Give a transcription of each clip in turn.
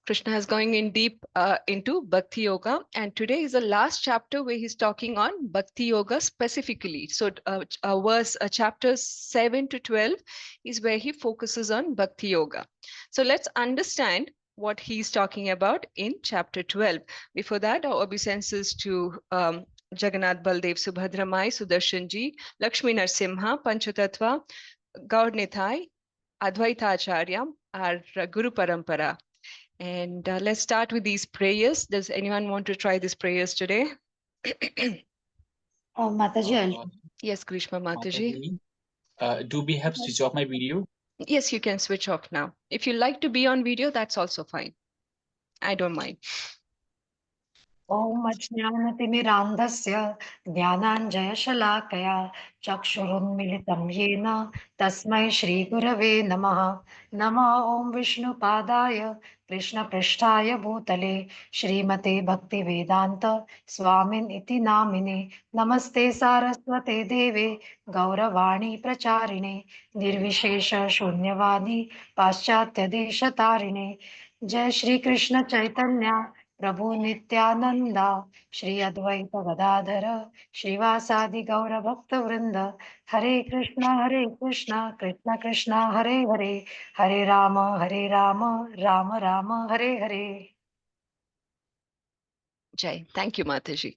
Krishna is going in deep into Bhakti Yoga, and today is the last chapter where he's talking on Bhakti Yoga specifically. So, chapters 7 to 12 is where he focuses on Bhakti Yoga. So, let's understand what he's talking about in chapter 12. Before that, our obeisances to Jagannath Baldev Subhadra Mai, Sudarshanji, Lakshmi Narsimha, Panchatattva, Gaur Nithai, Advaita Acharya, our Guru Parampara. And let's start with these prayers. Does anyone want to try these prayers today? Mataji, yes, Grishma Mataji. Do we have switch off my video? Yes, you can switch off now. If you like to be on video, that's also fine. I don't mind. ॐ अज्ञानतिमिरान्धस्य ज्ञानाञ्जयशलाकया चक्षुरुन्मिलितं येन तस्मै श्रीगुरवे नमः। नमः ॐ विष्णुपादाय कृष्णपृष्ठाय भूतले श्रीमते भक्तिवेदान्त स्वामिन् इति नामिने। नमस्ते सारस्वते देवे गौरवाणी प्रचारिणे निर्विशेष शून्यवादी पाश्चात्यदेशतारिणे। जय श्री कृष्ण चैतन्य प्रभु नित्यानंदा श्री अद्वैत गदाधर श्रीवासादि गौर भक्त वृंद हरे Krishna Krishna Krishna Hare Hare Hare Ram Ram Ram Hare Hare. Jai, thank you, Mataji.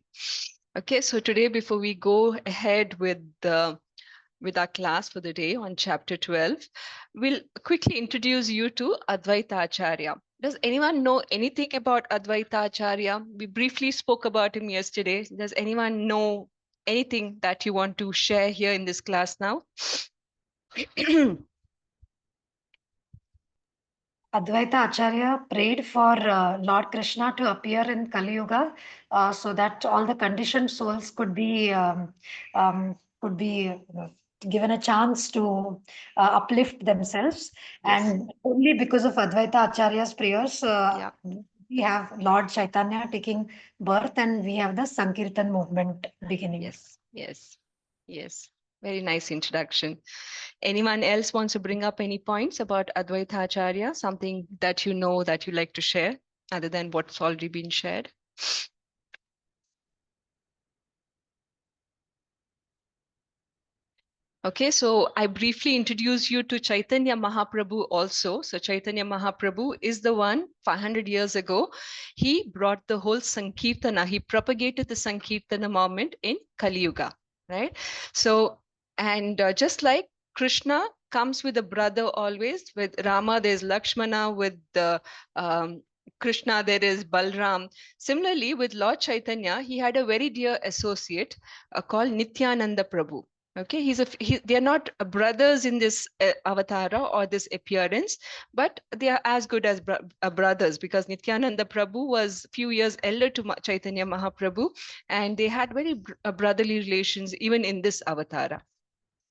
Okay, so today, before we go ahead with our class for the day on chapter 12, we'll quickly introduce you to Advaita Acharya. Does anyone know anything about Advaita Acharya? We briefly spoke about him yesterday. Does anyone know anything that you want to share here in this class now? Advaita Acharya prayed for Lord Krishna to appear in Kali Yuga so that all the conditioned souls could be given a chance to uplift themselves. Yes. And only because of Advaita Acharya's prayers, we have Lord Chaitanya taking birth, and we have the Sankirtan movement beginning. Yes. Very nice introduction. Anyone else wants to bring up any points about Advaita Acharya? Something that you know that you like to share other than what's already been shared? Okay, so I briefly introduce you to Chaitanya Mahaprabhu also. So Chaitanya Mahaprabhu is the one 500 years ago. He brought the whole Sankirtana. He propagated the Sankirtana movement in Kali Yuga, right? So, and just like Krishna comes with a brother always, with Rama there's Lakshmana, with Krishna there is Balram. Similarly, with Lord Chaitanya, he had a very dear associate called Nityananda Prabhu. Okay, they are not brothers in this avatara or this appearance, but they are as good as brothers, because Nityananda Prabhu was a few years elder to Chaitanya Mahaprabhu, and they had very brotherly relations even in this avatara.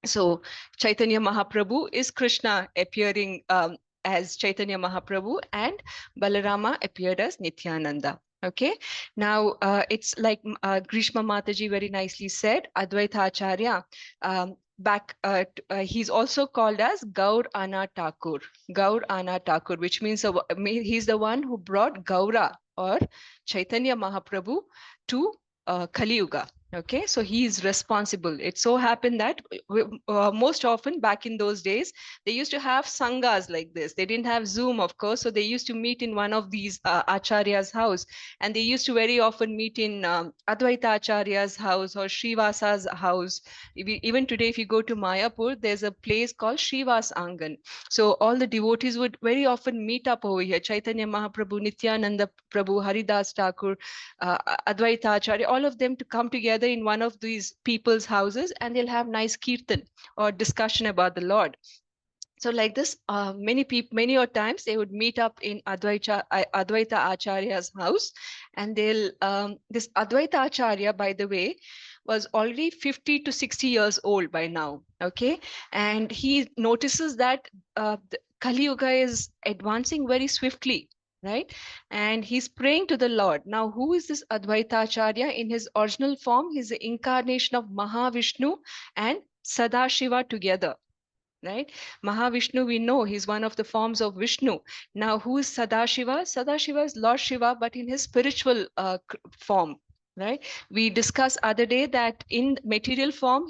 So Chaitanya Mahaprabhu is Krishna appearing as Chaitanya Mahaprabhu, and Balarama appeared as Nityananda. Okay, now it's like Grishma Mataji very nicely said, Advaita Acharya, he's also called as Gaur Ana Thakur, which means he's the one who brought Gaura or Chaitanya Mahaprabhu to Kali Yuga. Okay, so he is responsible. It so happened that most often back in those days, they used to have sanghas like this. They didn't have Zoom, of course, so they used to meet in one of these Acharya's house, and they used to very often meet in Advaita Acharya's house or Srivasa's house. Even today, if you go to Mayapur, there's a place called Srivas Angan. So all the devotees would very often meet up over here. Chaitanya Mahaprabhu, Nityananda Prabhu, Haridas Thakur, Advaita Acharya, all of them to come together in one of these people's houses, and they'll have nice kirtan or discussion about the Lord. So like this, many times they would meet up in Advaita Acharya's house, and they'll this Advaita Acharya, by the way, was already 50 to 60 years old by now. Okay, and he notices that Kali Yuga is advancing very swiftly. Right? And he's praying to the Lord. Now, who is this Advaita Acharya? In his original form, he's the incarnation of Mahavishnu and Sadashiva together. right? Mahavishnu, we know he's one of the forms of Vishnu. Now, who is Sadashiva? Sadashiva is Lord Shiva, but in his spiritual form, right? We discussed other day that in material form,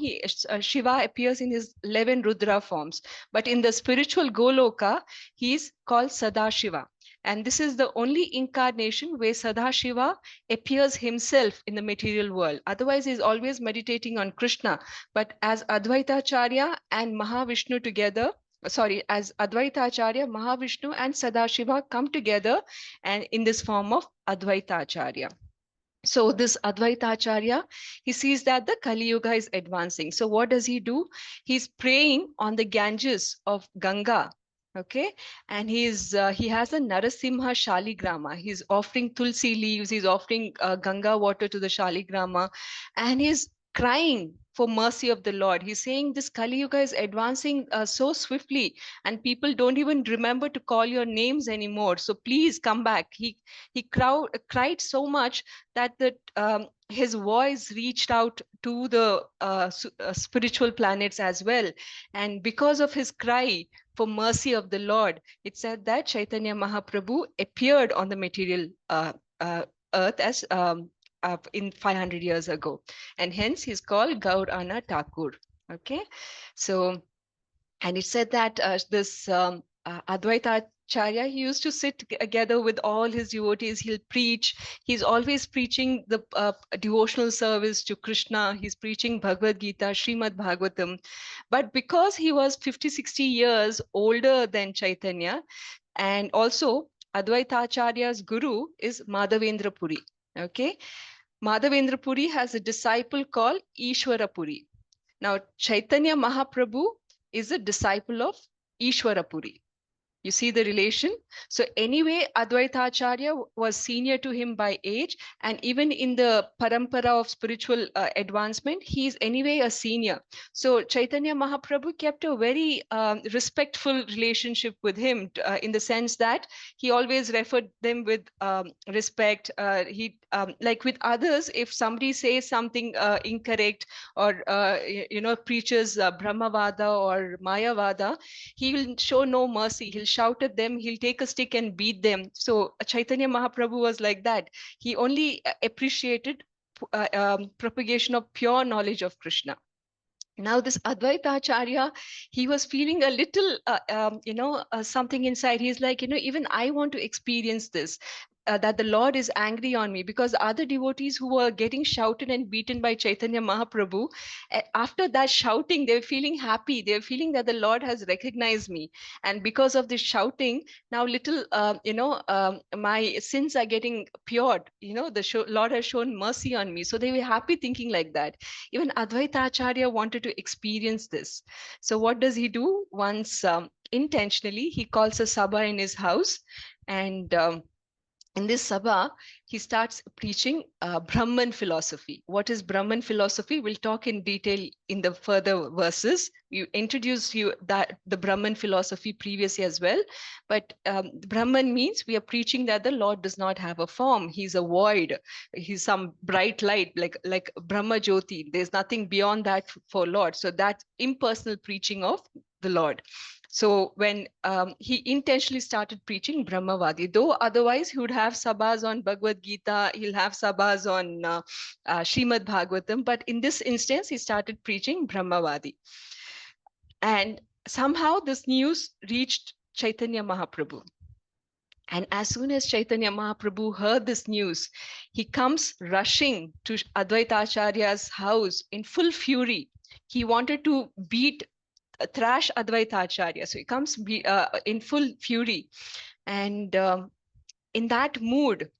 Shiva appears in his 11 Rudra forms, but in the spiritual Goloka, he's called Sadashiva. And this is the only incarnation where Sadashiva appears himself in the material world. Otherwise, he's always meditating on Krishna. But as Advaitacharya and Mahavishnu together, as Advaitacharya, Mahavishnu, and Sadashiva come together and in this form of Advaitacharya. So this Advaitacharya, he sees that the Kali Yuga is advancing. So what does he do? He's praying on the Ganges of Ganga. Okay, and he has a Narasimha Shaligrama. He's offering tulsi leaves. He's offering Ganga water to the Shaligrama, and he's crying for mercy of the Lord. He's saying this Kali Yuga is advancing so swiftly, and people don't even remember to call your names anymore. So please come back. He cried so much that his voice reached out to the spiritual planets as well. And because of his cry for mercy of the Lord, it said that Chaitanya Mahaprabhu appeared on the material earth as in 500 years ago. And hence he's called Gaurana Thakur. Okay, so and it said that this Advaita Acharya, he used to sit together with all his devotees. He'll preach. He's always preaching the devotional service to Krishna. He's preaching Bhagavad Gita, Srimad Bhagavatam. But because he was 50, 60 years older than Chaitanya, and also Advaita Acharya's guru is Madhavendra Puri. Okay, Madhavendra Puri has a disciple called Ishwara Puri. Now, Chaitanya Mahaprabhu is a disciple of Ishwara Puri. You see the relation? So anyway, Advaita Acharya was senior to him by age, and even in the parampara of spiritual advancement, he is anyway a senior. So Chaitanya Mahaprabhu kept a very respectful relationship with him in the sense that he always referred them with respect. Like with others, if somebody says something incorrect or preaches Brahmavada or Mayavada, he will show no mercy. He'll shout at them, he'll take a stick and beat them. So Chaitanya Mahaprabhu was like that. He only appreciated propagation of pure knowledge of Krishna. Now this Advaita Acharya, he was feeling a little something inside. He's like, even I want to experience this, that the Lord is angry on me, because other devotees who were getting shouted and beaten by Chaitanya Mahaprabhu, after that shouting, they were feeling happy. They were feeling that the Lord has recognized me, and because of this shouting, now little my sins are getting cured. The Lord has shown mercy on me. So they were happy thinking like that. Even Advaita Acharya wanted to experience this. So what does he do? Once intentionally, he calls a sabha in his house, and in this sabha, he starts preaching Brahman philosophy. What is Brahman philosophy? We'll talk in detail in the further verses. We introduced you that the Brahman philosophy previously as well. But Brahman means we are preaching that the Lord does not have a form. He's a void. He's some bright light, like Brahma Jyoti. There's nothing beyond that for Lord. So that's impersonal preaching of the Lord. So when he intentionally started preaching Brahmavadi, though otherwise he would have sabhas on Bhagavad Gita, he'll have sabhas on Srimad Bhagavatam, but in this instance, he started preaching Brahmavadi. And somehow this news reached Chaitanya Mahaprabhu. And as soon as Chaitanya Mahaprabhu heard this news, he comes rushing to Advaita Acharya's house in full fury. He wanted to thrash Advaita Acharya. So he comes in full fury. And in that mood,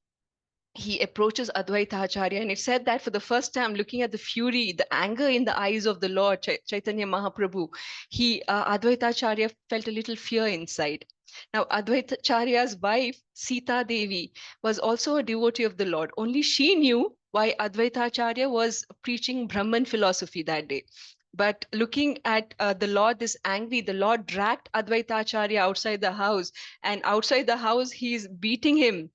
he approaches Advaita Acharya, and it said that for the first time, looking at the fury, the anger in the eyes of the Lord, Chaitanya Mahaprabhu, Advaita Acharya felt a little fear inside. Now, Advaita Acharya's wife, Sita Devi, was also a devotee of the Lord. Only she knew why Advaita Acharya was preaching Brahman philosophy that day. But looking at the Lord this angry, the Lord dragged Advaita Acharya outside the house, and outside the house, he's beating him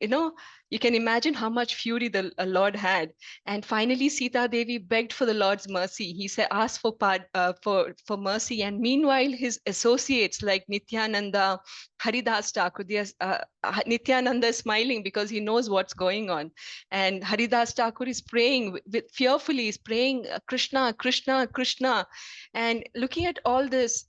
you know, you can imagine how much fury the Lord had. And finally, Sita Devi begged for the Lord's mercy. He said, ask for mercy. And meanwhile, his associates like Nityananda, Haridas Thakur, Nityananda is smiling because he knows what's going on. And Haridas Thakur is praying fearfully, he's praying, Krishna, Krishna, Krishna. And looking at all this,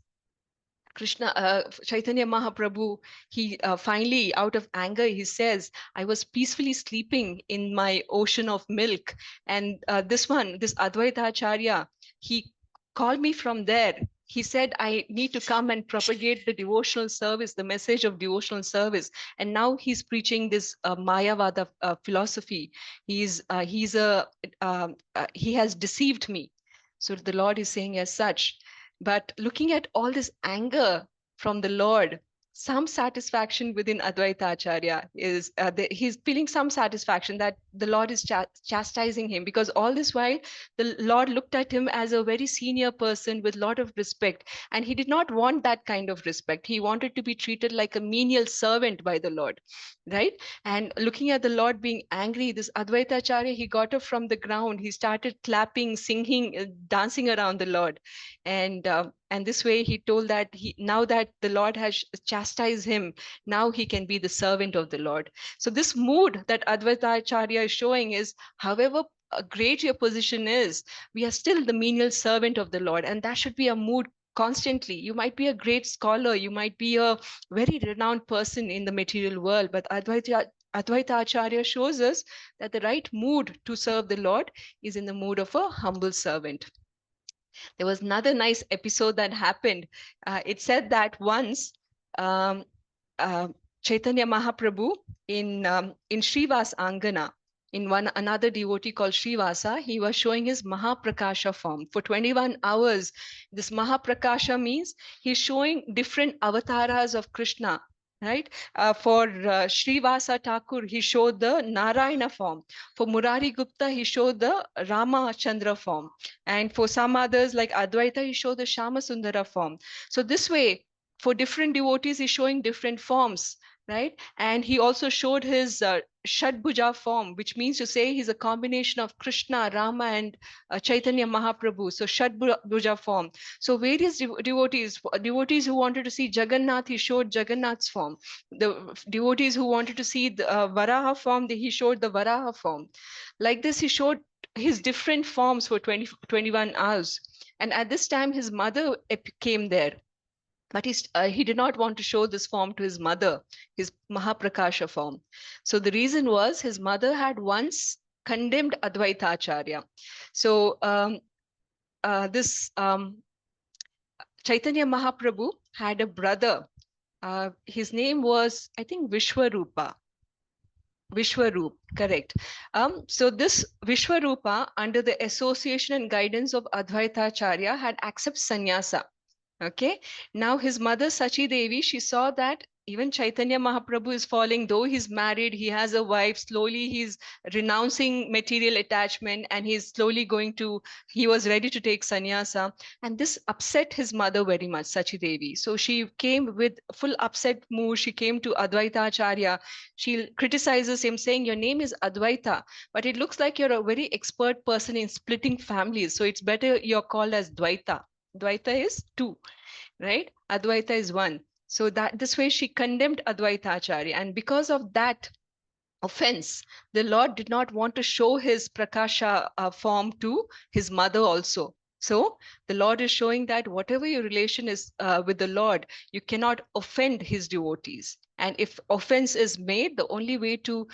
Chaitanya Mahaprabhu, he finally, out of anger, he says, I was peacefully sleeping in my ocean of milk. And this Advaita Acharya, he called me from there. He said, I need to come and propagate the devotional service, the message of devotional service. And now he's preaching this Mayavada philosophy. He has deceived me. So the Lord is saying as such. But looking at all this anger from the Lord, some satisfaction within Advaita Acharya is he's feeling some satisfaction that the Lord is chastising him, because all this while the Lord looked at him as a very senior person with a lot of respect, and he did not want that kind of respect. He wanted to be treated like a menial servant by the Lord, right? And looking at the Lord being angry, this Advaita Acharya, he got up from the ground, he started clapping, singing, dancing around the Lord. And this way he told that now that the Lord has chastised him, now he can be the servant of the Lord. So this mood that Advaita Acharya is showing is, however great your position is, we are still the menial servant of the Lord, and that should be a mood constantly. You might be a great scholar, you might be a very renowned person in the material world, but Advaita Acharya shows us that the right mood to serve the Lord is in the mood of a humble servant. There was another nice episode that happened. It said that once um, uh, Chaitanya Mahaprabhu in Srivas Angana, in one another devotee called Srivasa, he was showing his Mahaprakasha form for 21 hours. This Mahaprakasha means he's showing different avatars of Krishna. Right? For Srivasa Thakur, he showed the Narayana form. For Murari Gupta, he showed the Rama Chandra form. And for some others, like Advaita, he showed the Shama Sundara form. So this way, for different devotees, he's showing different forms, right? And he also showed his Shadbhuja form, which means to say he's a combination of Krishna, Rama, and Chaitanya Mahaprabhu. So Shadbhuja form. So various devotees who wanted to see Jagannath, he showed Jagannath's form. The devotees who wanted to see the Varaha form, he showed the Varaha form. Like this, he showed his different forms for 21 hours. And at this time, his mother came there. But he did not want to show this form to his mother, his Mahaprakasha form. So the reason was his mother had once condemned Advaita Acharya. So this Chaitanya Mahaprabhu had a brother. His name was, I think, Vishwarupa. Vishwarup, correct. So this Vishwarupa, under the association and guidance of Advaita Acharya, had accepted sannyasa. Okay. Now his mother Sachi Devi, she saw that even Chaitanya Mahaprabhu is falling, though he's married, he has a wife, slowly he's renouncing material attachment, and he's slowly he was ready to take sannyasa. And this upset his mother very much, Sachi Devi. So she came with full upset mood. She came to Advaita Acharya. She criticizes him, saying, your name is Advaita, but it looks like you're a very expert person in splitting families. So it's better you're called as Dvaita. Dvaita is two, right? Advaita is one. So that this way she condemned Advaita Acharya. And because of that offense, the Lord did not want to show his Prakasha form to his mother also. So the Lord is showing that whatever your relation is with the Lord, you cannot offend his devotees. And if offense is made, the only way to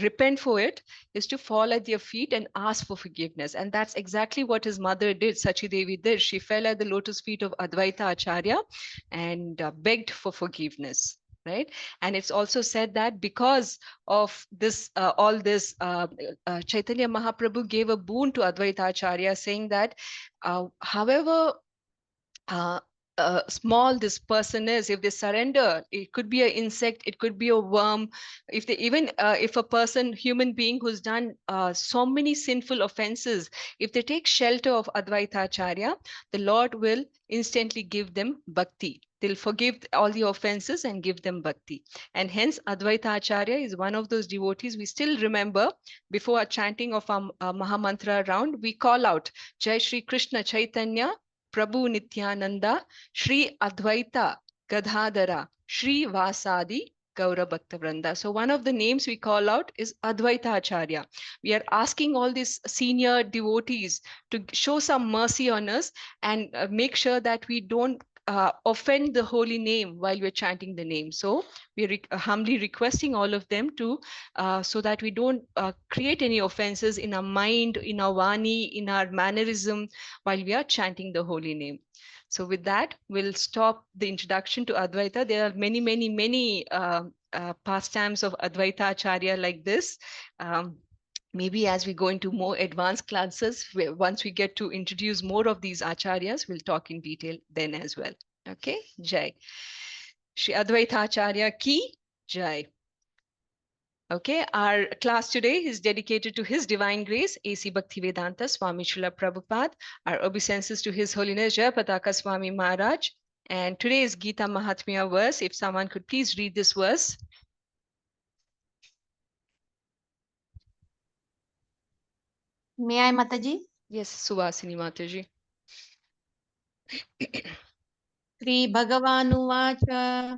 repent for it is to fall at their feet and ask for forgiveness. And that's exactly what his mother did, Sachi Devi did. She fell at the lotus feet of Advaita Acharya and begged for forgiveness. Right. And it's also said that because of this, Chaitanya Mahaprabhu gave a boon to Advaita Acharya, saying that however uh, small this person is, if they surrender, it could be an insect, it could be a worm, if they even if a person, human being who's done so many sinful offenses, if they take shelter of Advaita Acharya, the Lord will instantly give them bhakti. They'll forgive all the offenses and give them bhakti. And hence, Advaita Acharya is one of those devotees we still remember. Before our chanting of our Mahamantra round, we call out Jai Shri Krishna Chaitanya, Prabhu Nityananda, Shri Advaita Gadadhara, Shri Vasadi Gaura Bhakta. So one of the names we call out is Advaita Acharya. We are asking all these senior devotees to show some mercy on us and make sure that we don't offend the holy name while we're chanting the name. So we're humbly requesting all of them to, so that we don't create any offenses in our mind, in our vani, in our mannerism while we are chanting the holy name. So with that, we'll stop the introduction to Advaita. There are many, many, many pastimes of Advaita Acharya like this. Maybe as we go into more advanced classes, once we get to introduce more of these acharyas, we'll talk in detail then as well. Okay, Jai. Shri Advaita Acharya ki Jai. Okay, our class today is dedicated to His Divine Grace, A.C. Bhaktivedanta Swami Srila Prabhupada. Our obeisances to His Holiness Jayapataka Swami Maharaj. And today's Gita Mahatmya verse, if someone could please read this verse. May I, Mataji? Yes, Suvasini Mataji. Sri Bhagavanuvacha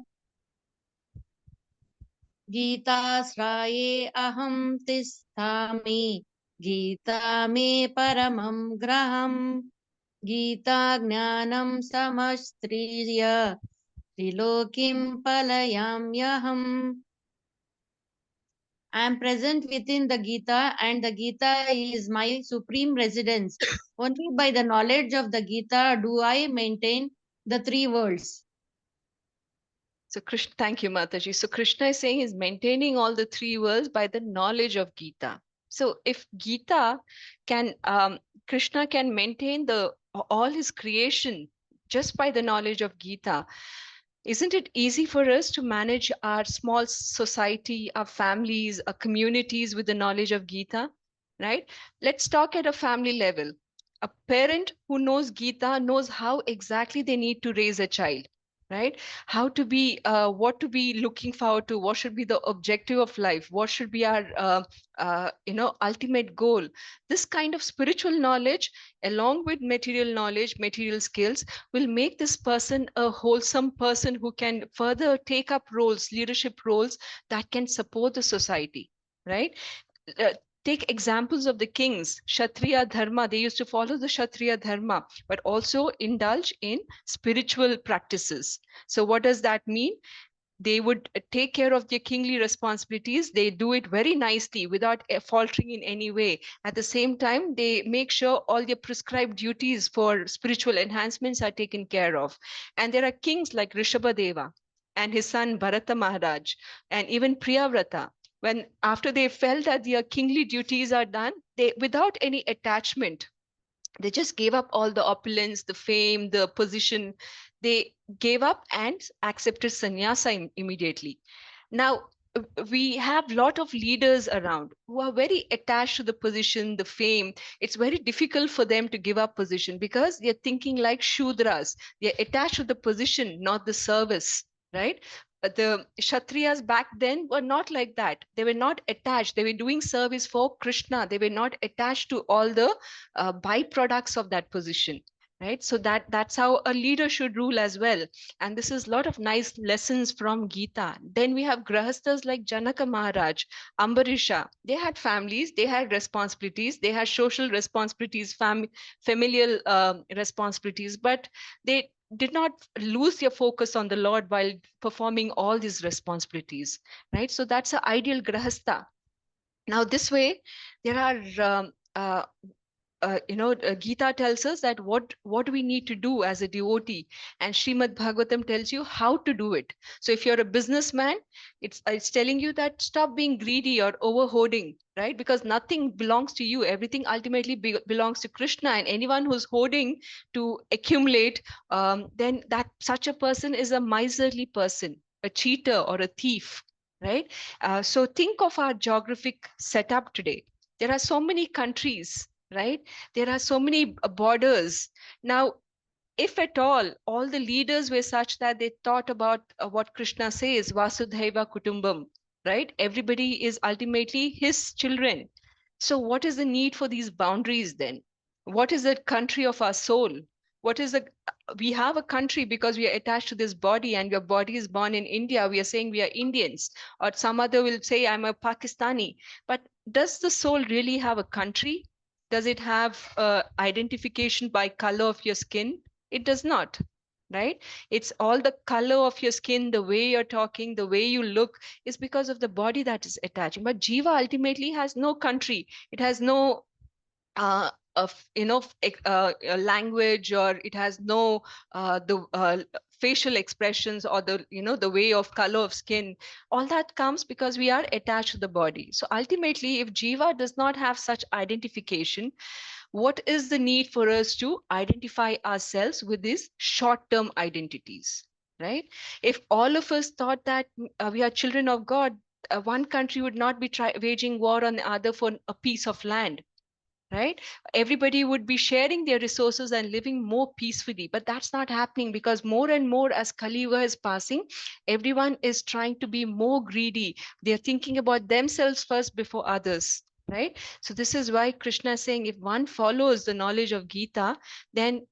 Gītāsrāye aham tisthami Gita me paramam graham Gita jnanam samastriya Trilokim palayamyaham. I am present within the Gita, and the Gita is my supreme residence. Only by the knowledge of the Gita do I maintain the three worlds. So Krishna, thank you, Mataji. So Krishna is saying he's maintaining all the three worlds by the knowledge of Gita. So if Gita can, Krishna can maintain all his creation just by the knowledge of Gita, isn't it easy for us to manage our small society, our families, our communities with the knowledge of Gita, right? Let's talk at a family level. A parent who knows Gita knows how exactly they need to raise a child, right? How to be, what to be looking forward to, what should be the objective of life, what should be our, ultimate goal. This kind of spiritual knowledge, along with material knowledge, material skills, will make this person a wholesome person who can further take up roles, leadership roles that can support the society, right? Take examples of the kings, Kshatriya Dharma. They used to follow the Kshatriya Dharma, but also indulge in spiritual practices. So what does that mean? They would take care of their kingly responsibilities. They do it very nicely without faltering in any way. At the same time, they make sure all their prescribed duties for spiritual enhancements are taken care of. And there are kings like Rishabhadeva and his son Bharata Maharaj, and even Priyavrata. When after they felt that their kingly duties are done, they, without any attachment, they just gave up all the opulence, the fame, the position. They gave up and accepted sannyasa immediately. Now, we have a lot of leaders around who are very attached to the position, the fame. It's very difficult for them to give up position because they're thinking like Shudras. They're attached to the position, not the service, right? The Kshatriyas back then were not like that. They were not attached. They were doing service for Krishna. They were not attached to all the byproducts of that position, right? So that's how a leader should rule as well. And this is a lot of nice lessons from Gita. Then we have grahasthas like Janaka Maharaj, Ambarisha. They had families, they had responsibilities, they had social responsibilities, familial responsibilities, but they did not lose their focus on the Lord while performing all these responsibilities, right? So that's an ideal grahastha. Now this way, there are Gita tells us that what we need to do as a devotee, and Srimad Bhagavatam tells you how to do it. So if you're a businessman, it's telling you that stop being greedy or over hoarding, right? Because nothing belongs to you. Everything ultimately belongs to Krishna, and anyone who's hoarding to accumulate, then that such a person is a miserly person, a cheater or a thief, right? So think of our geographic setup today. There are so many countries, right? There are so many borders. Now, if at all the leaders were such that they thought about what Krishna says, Vasudhaiva Kutumbam, right? Everybody is ultimately his children. So, what is the need for these boundaries then? What is the country of our soul? What is the we have a country because we are attached to this body, and your body is born in India. We are saying we are Indians, or some other will say I'm a Pakistani. But does the soul really have a country? Does it have identification by color of your skin? It does not, right? It's all the color of your skin, the way you're talking, the way you look is because of the body that is attaching. But Jiva ultimately has no country. It has no of a language, or it has no the facial expressions, or the the way of color of skin. All that comes because we are attached to the body. So ultimately, if Jiva does not have such identification, what is the need for us to identify ourselves with these short-term identities, right? If all of us thought that we are children of God, one country would not be waging war on the other for a piece of land, right? Everybody would be sharing their resources and living more peacefully. But that's not happening, because more and more as Kali Yuga is passing, everyone is trying to be more greedy. They're thinking about themselves first before others, right? So this is why Krishna is saying if one follows the knowledge of Gita, then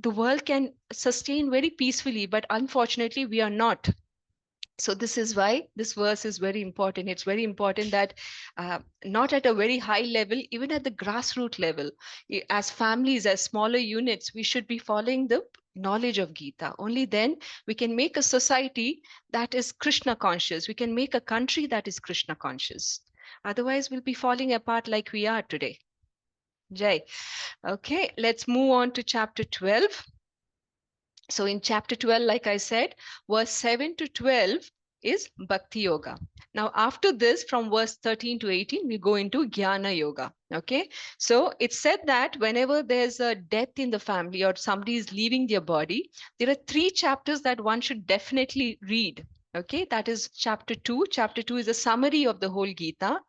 the world can sustain very peacefully. But unfortunately, we are not. So this is why this verse is very important. It's very important that not at a very high level, even at the grassroots level, as families, as smaller units, we should be following the knowledge of Gita. Only then we can make a society that is Krishna conscious. We can make a country that is Krishna conscious. Otherwise, we'll be falling apart like we are today. Jai. Okay, let's move on to chapter 12. So in chapter 12, like I said, verse 7 to 12 is Bhakti Yoga. Now, after this, from verse 13 to 18, we go into Jnana Yoga. Okay. So it's said that whenever there's a death in the family or somebody is leaving their body, there are 3 chapters that one should definitely read. Okay. That is chapter 2. Chapter 2 is a summary of the whole Gita.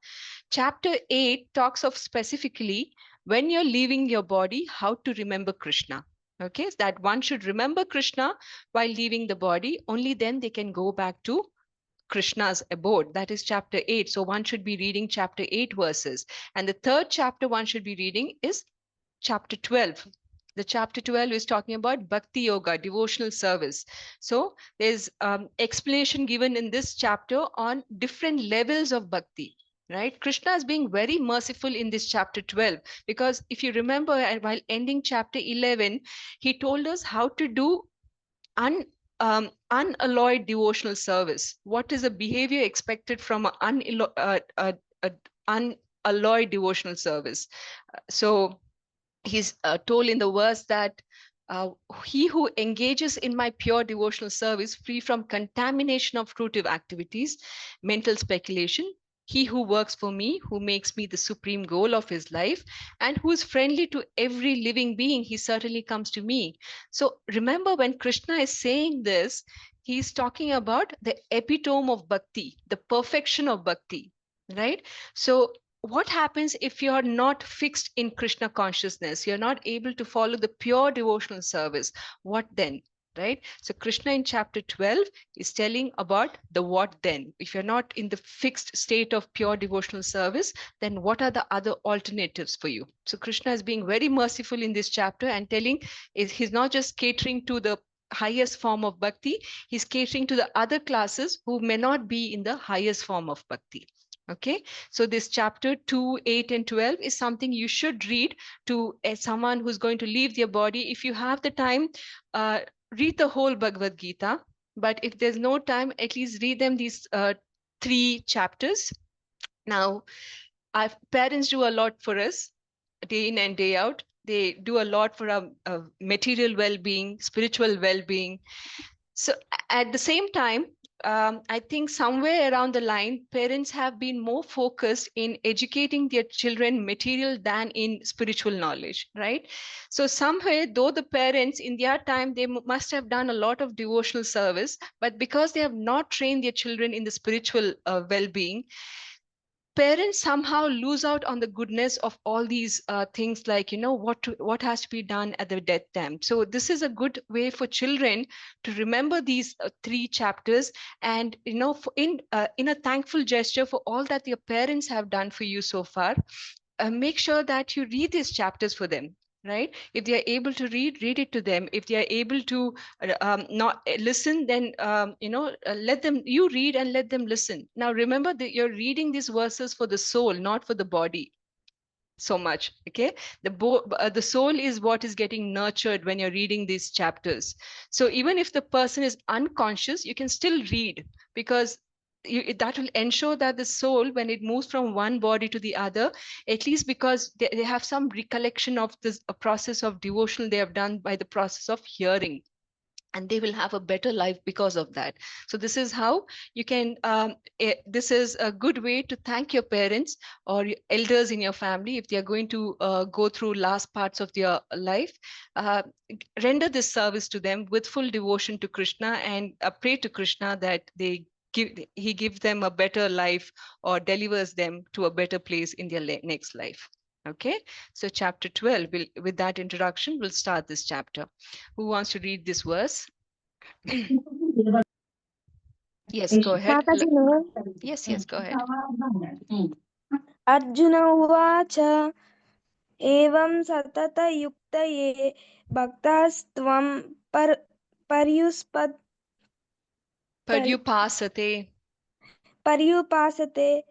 Chapter 8 talks of specifically when you're leaving your body, how to remember Krishna. Okay, so that one should remember Krishna while leaving the body. Only then they can go back to Krishna's abode. That is chapter 8. So one should be reading chapter 8 verses. And the third chapter one should be reading is chapter 12. The chapter 12 is talking about Bhakti Yoga, devotional service. So there's explanation given in this chapter on different levels of bhakti. Right? Krishna is being very merciful in this chapter 12, because if you remember, while ending chapter 11, he told us how to do unalloyed devotional service. What is the behavior expected from an unalloyed devotional service? So he's told in the verse that he who engages in my pure devotional service, free from contamination of fruitive activities, mental speculation, he who works for me, who makes me the supreme goal of his life, and who is friendly to every living being, he certainly comes to me. So remember, when Krishna is saying this, he's talking about the epitome of bhakti, the perfection of bhakti, right? So what happens if you're not fixed in Krishna consciousness? You're not able to follow the pure devotional service. What then? Right? So Krishna in chapter 12 is telling about the what then. If you're not in the fixed state of pure devotional service, then what are the other alternatives for you? So Krishna is being very merciful in this chapter and telling he's not just catering to the highest form of bhakti, he's catering to the other classes who may not be in the highest form of bhakti. Okay, so this chapter 2, 8, and 12 is something you should read to someone who's going to leave their body. If you have the time, read the whole Bhagavad Gita. But if there's no time, at least read them these 3 chapters. Now, our parents do a lot for us day in and day out. They do a lot for our material well-being, spiritual well-being. So at the same time, I think somewhere around the line, parents have been more focused in educating their children material than in spiritual knowledge, right? So somewhere, though the parents in their time, they must have done a lot of devotional service, but because they have not trained their children in the spiritual well-being, parents somehow lose out on the goodness of all these things, like, what has to be done at the death time. So this is a good way for children to remember these three chapters, and in a thankful gesture for all that your parents have done for you so far, make sure that you read these chapters for them, right? If they are able to read it to them. If they are able to not listen, then let them, you read and let them listen. Now remember that you're reading these verses for the soul, not for the body so much. Okay, the soul is what is getting nurtured when you're reading these chapters. So even if the person is unconscious, you can still read, because that will ensure that the soul, when it moves from one body to the other, at least because they have some recollection of this a process of devotional they have done by the process of hearing, and they will have a better life because of that. So this is how you can this is a good way to thank your parents or your elders in your family if they are going to go through last parts of their life. uh, Render this service to them with full devotion to Krishna, and pray to Krishna that he gives them a better life, or delivers them to a better place in their next life. Okay, so chapter 12 will, with that introduction, we'll start this chapter. Who wants to read this verse? Yes, go ahead. Mataji, Yes, go ahead. Arjuna uvacha evam satataयुक्तये bhaktasत्वं पर्युष्पत् Paryupasate. पर्युपासते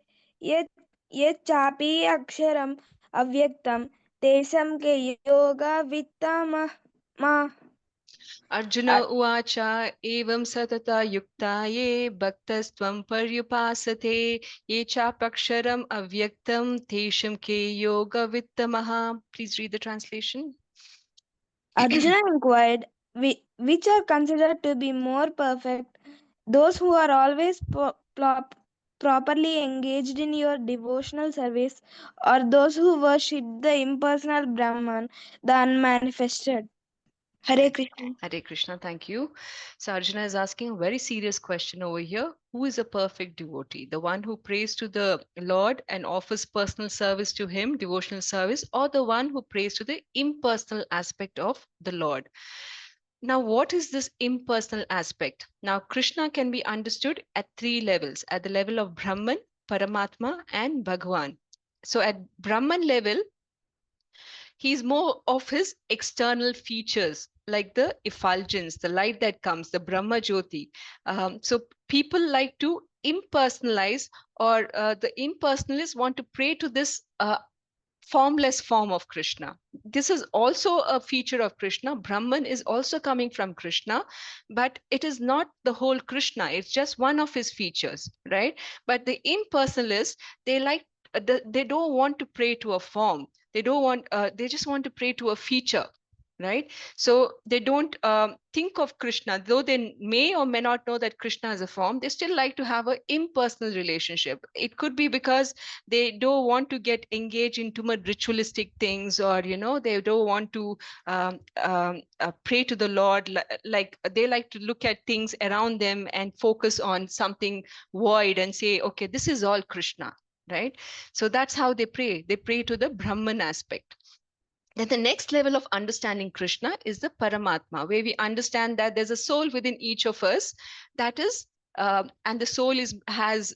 यत् यच्चापि अक्षरम् अव्यक्तं तेषां के योगवित्तमः Arjuna uvacha evam satata yuktaye bhaktastvam paryupasate ye chapaksharam avyaktam tesham ke yoga vittamaha. Please read the translation. Arjuna inquired, which are considered to be more perfect, those who are always properly engaged in your devotional service, or those who worship the impersonal Brahman, the unmanifested? Hare Krishna. Hare Krishna, thank you. So Arjuna is asking a very serious question over here. Who is a perfect devotee? The one who prays to the Lord and offers personal service to him, devotional service, or the one who prays to the impersonal aspect of the Lord? Now, what is this impersonal aspect? Now, Krishna can be understood at three levels: at the level of Brahman, Paramatma, and Bhagavan. So at Brahman level, he's more of his external features, like the effulgence, the light that comes, the Brahma Jyoti. So people like to impersonalize, or the impersonalists want to pray to this formless form of Krishna. This is also a feature of Krishna. Brahman is also coming from Krishna, but it is not the whole Krishna. It's just one of his features, right? But the impersonalists, they like they don't want to pray to a form. They don't want. They just want to pray to a feature, right? So they don't think of Krishna, though they may or may not know that Krishna is a form. They still like to have an impersonal relationship. It could be because they don't want to get engaged in too much ritualistic things, or they don't want to pray to the Lord. Like they like to look at things around them and focus on something void and say, okay, this is all Krishna, right? So that's how they pray. They pray to the Brahman aspect. Then the next level of understanding Krishna is the Paramatma, where we understand that there's a soul within each of us. That is, and the soul has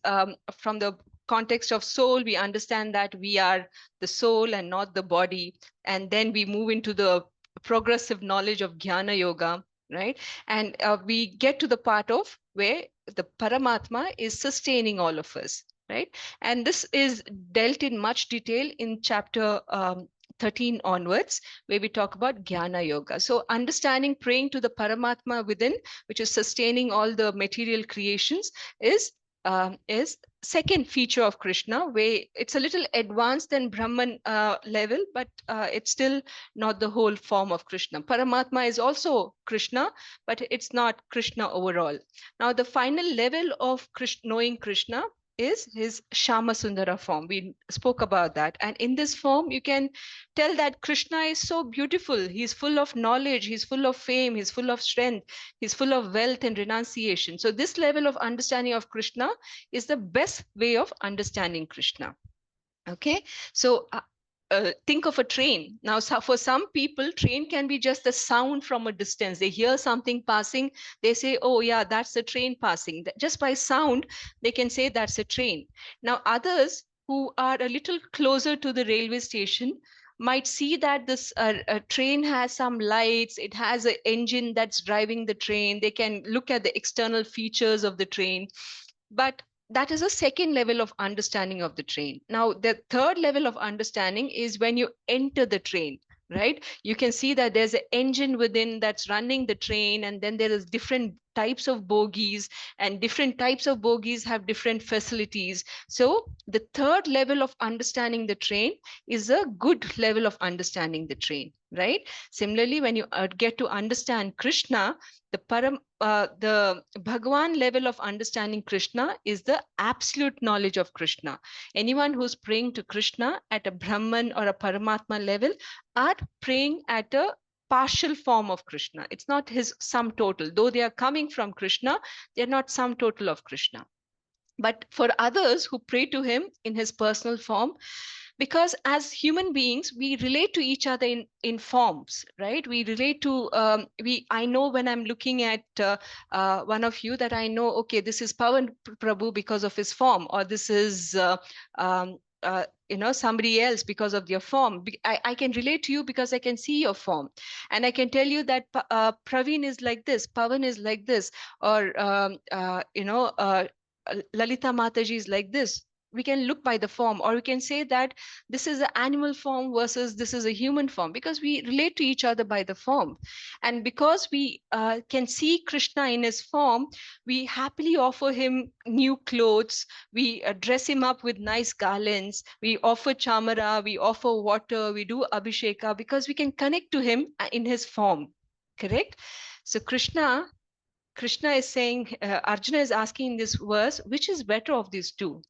from the context of soul, we understand that we are the soul and not the body. And then we move into the progressive knowledge of Jnana Yoga, right? And we get to the part of where the Paramatma is sustaining all of us, right? And this is dealt in much detail in chapter 13 onwards, where we talk about Jnana Yoga. So understanding, praying to the Paramatma within, which is sustaining all the material creations, is second feature of Krishna, where it's a little advanced than Brahman level, but it's still not the whole form of Krishna. Paramatma is also Krishna, but it's not Krishna overall. Now, the final level of knowing Krishna is his Shama Sundara form. We spoke about that. And in this form, you can tell that Krishna is so beautiful. He's full of knowledge, he's full of fame, he's full of strength, he's full of wealth and renunciation. So this level of understanding of Krishna is the best way of understanding Krishna. Okay, so think of a train. Now, for some people, train can be just a sound from a distance. They hear something passing, they say, oh yeah, that's the train passing. Just by sound, they can say that's a train. Now, others who are a little closer to the railway station might see that this train has some lights, it has an engine that's driving the train. They can look at the external features of the train. But that is a second level of understanding of the train. Now, the third level of understanding is when you enter the train, right? You can see that there's an engine within that's running the train, and then there is different types of bogies, and different types of bogies have different facilities. So the third level of understanding the train is a good level of understanding the train, right? Similarly, when you get to understand Krishna, the Bhagwan level of understanding Krishna is the absolute knowledge of Krishna. Anyone who's praying to Krishna at a Brahman or a Paramatma level are praying at a partial form of Krishna. It's not his sum total. Though they are coming from Krishna, they're not sum total of Krishna. But for others who pray to him in his personal form, because as human beings we relate to each other in forms, right? We relate to I know when I'm looking at one of you that I know, okay, this is Pawan Prabhu because of his form, or this is somebody else because of their form. I can relate to you because I can see your form, and I can tell you that Praveen is like this, Pawan is like this, or Lalita Mataji is like this. We can look by the form, or we can say that this is an animal form versus this is a human form, because we relate to each other by the form. And because we can see Krishna in his form, we happily offer him new clothes, we dress him up with nice garlands, we offer chamara, we offer water, we do abhisheka, because we can connect to him in his form. Correct? So Krishna is saying, Arjuna is asking in this verse, which is better of these two?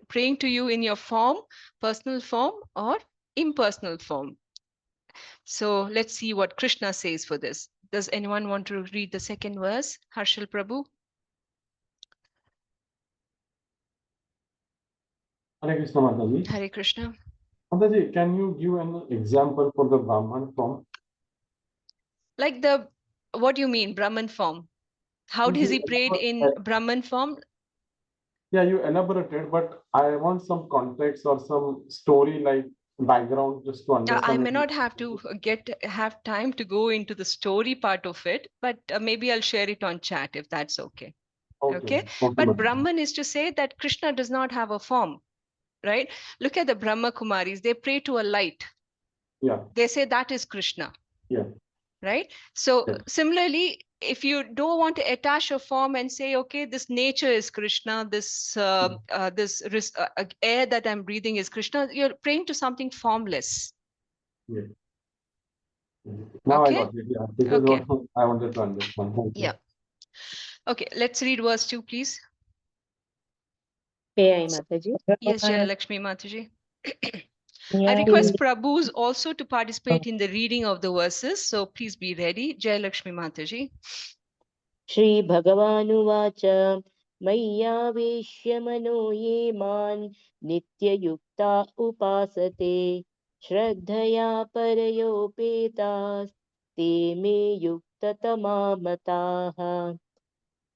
Praying to you in your form, personal form, or impersonal form? So let's see what Krishna says for this. Does anyone want to read the second verse? Harshal Prabhu. Hare Krishna, Mataji. Hare Krishna. Mataji, can you give an example for the Brahman form? Like what do you mean, Brahman form? How does he pray in Brahman form? Yeah, you elaborated, but I want some context or some story, like background, just to understand. I may not have time to go into the story part of it, but maybe I'll share it on chat if that's okay. Okay. But Brahman is to say that Krishna does not have a form, right? Look at the Brahma Kumaris. They pray to a light. Yeah. They say that is Krishna. Yeah. Right? So similarly, if you don't want to attach a form and say, okay, this nature is Krishna, this air that I'm breathing is Krishna, you're praying to something formless. Yeah. Now okay. I got it. Yeah. This is what I wanted to understand. Yeah. Okay, let's read verse 2, please. Yes, Jayalakshmi Mataji. I request Prabhus also to participate in the reading of the verses, so please be ready. Jayalakshmi Mataji. Shri Bhagavan Mayyaveshya mano ye man nitya yukta upasate shraddhaya parayopetas te me yukta tamamataha.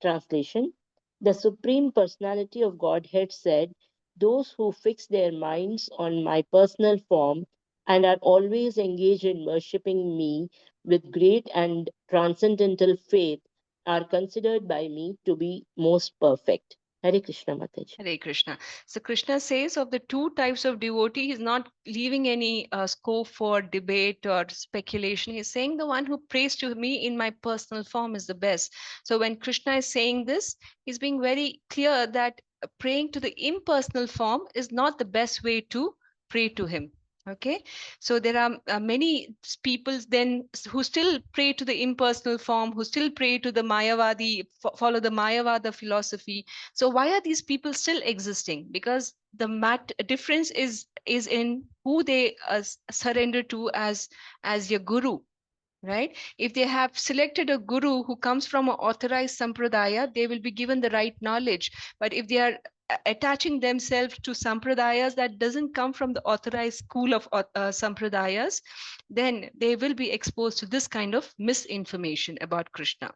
Translation: The Supreme Personality of Godhead said, "Those who fix their minds on my personal form and are always engaged in worshipping me with great and transcendental faith are considered by me to be most perfect." Hare Krishna, Mataji. Hare Krishna. So Krishna says of the two types of devotee, he's not leaving any scope for debate or speculation. He's saying the one who prays to me in my personal form is the best. So when Krishna is saying this, he's being very clear that praying to the impersonal form is not the best way to pray to him. Okay, so there are many people then who still pray to the impersonal form, who still pray to the Mayavadi, follow the Mayavada philosophy. So why are these people still existing? Because the difference is in who they surrender to as your guru, right? If they have selected a guru who comes from an authorized sampradaya, they will be given the right knowledge. But if they are attaching themselves to sampradayas that doesn't come from the authorized school of sampradayas, then they will be exposed to this kind of misinformation about Krishna.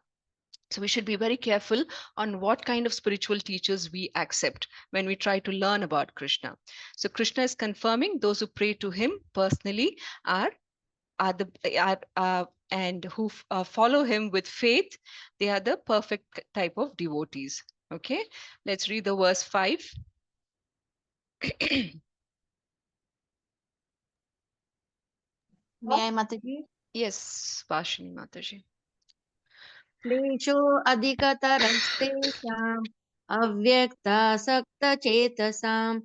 So we should be very careful on what kind of spiritual teachers we accept when we try to learn about Krishna. So Krishna is confirming those who pray to him personally are the and who follow him with faith, they are the perfect type of devotees. Okay, let's read the verse 5. May I, Mataji? Yes, Vashini Mataji. क्लेशो अधिकतरस्तेषाम् अव्यक्तासक्तचेतसाम्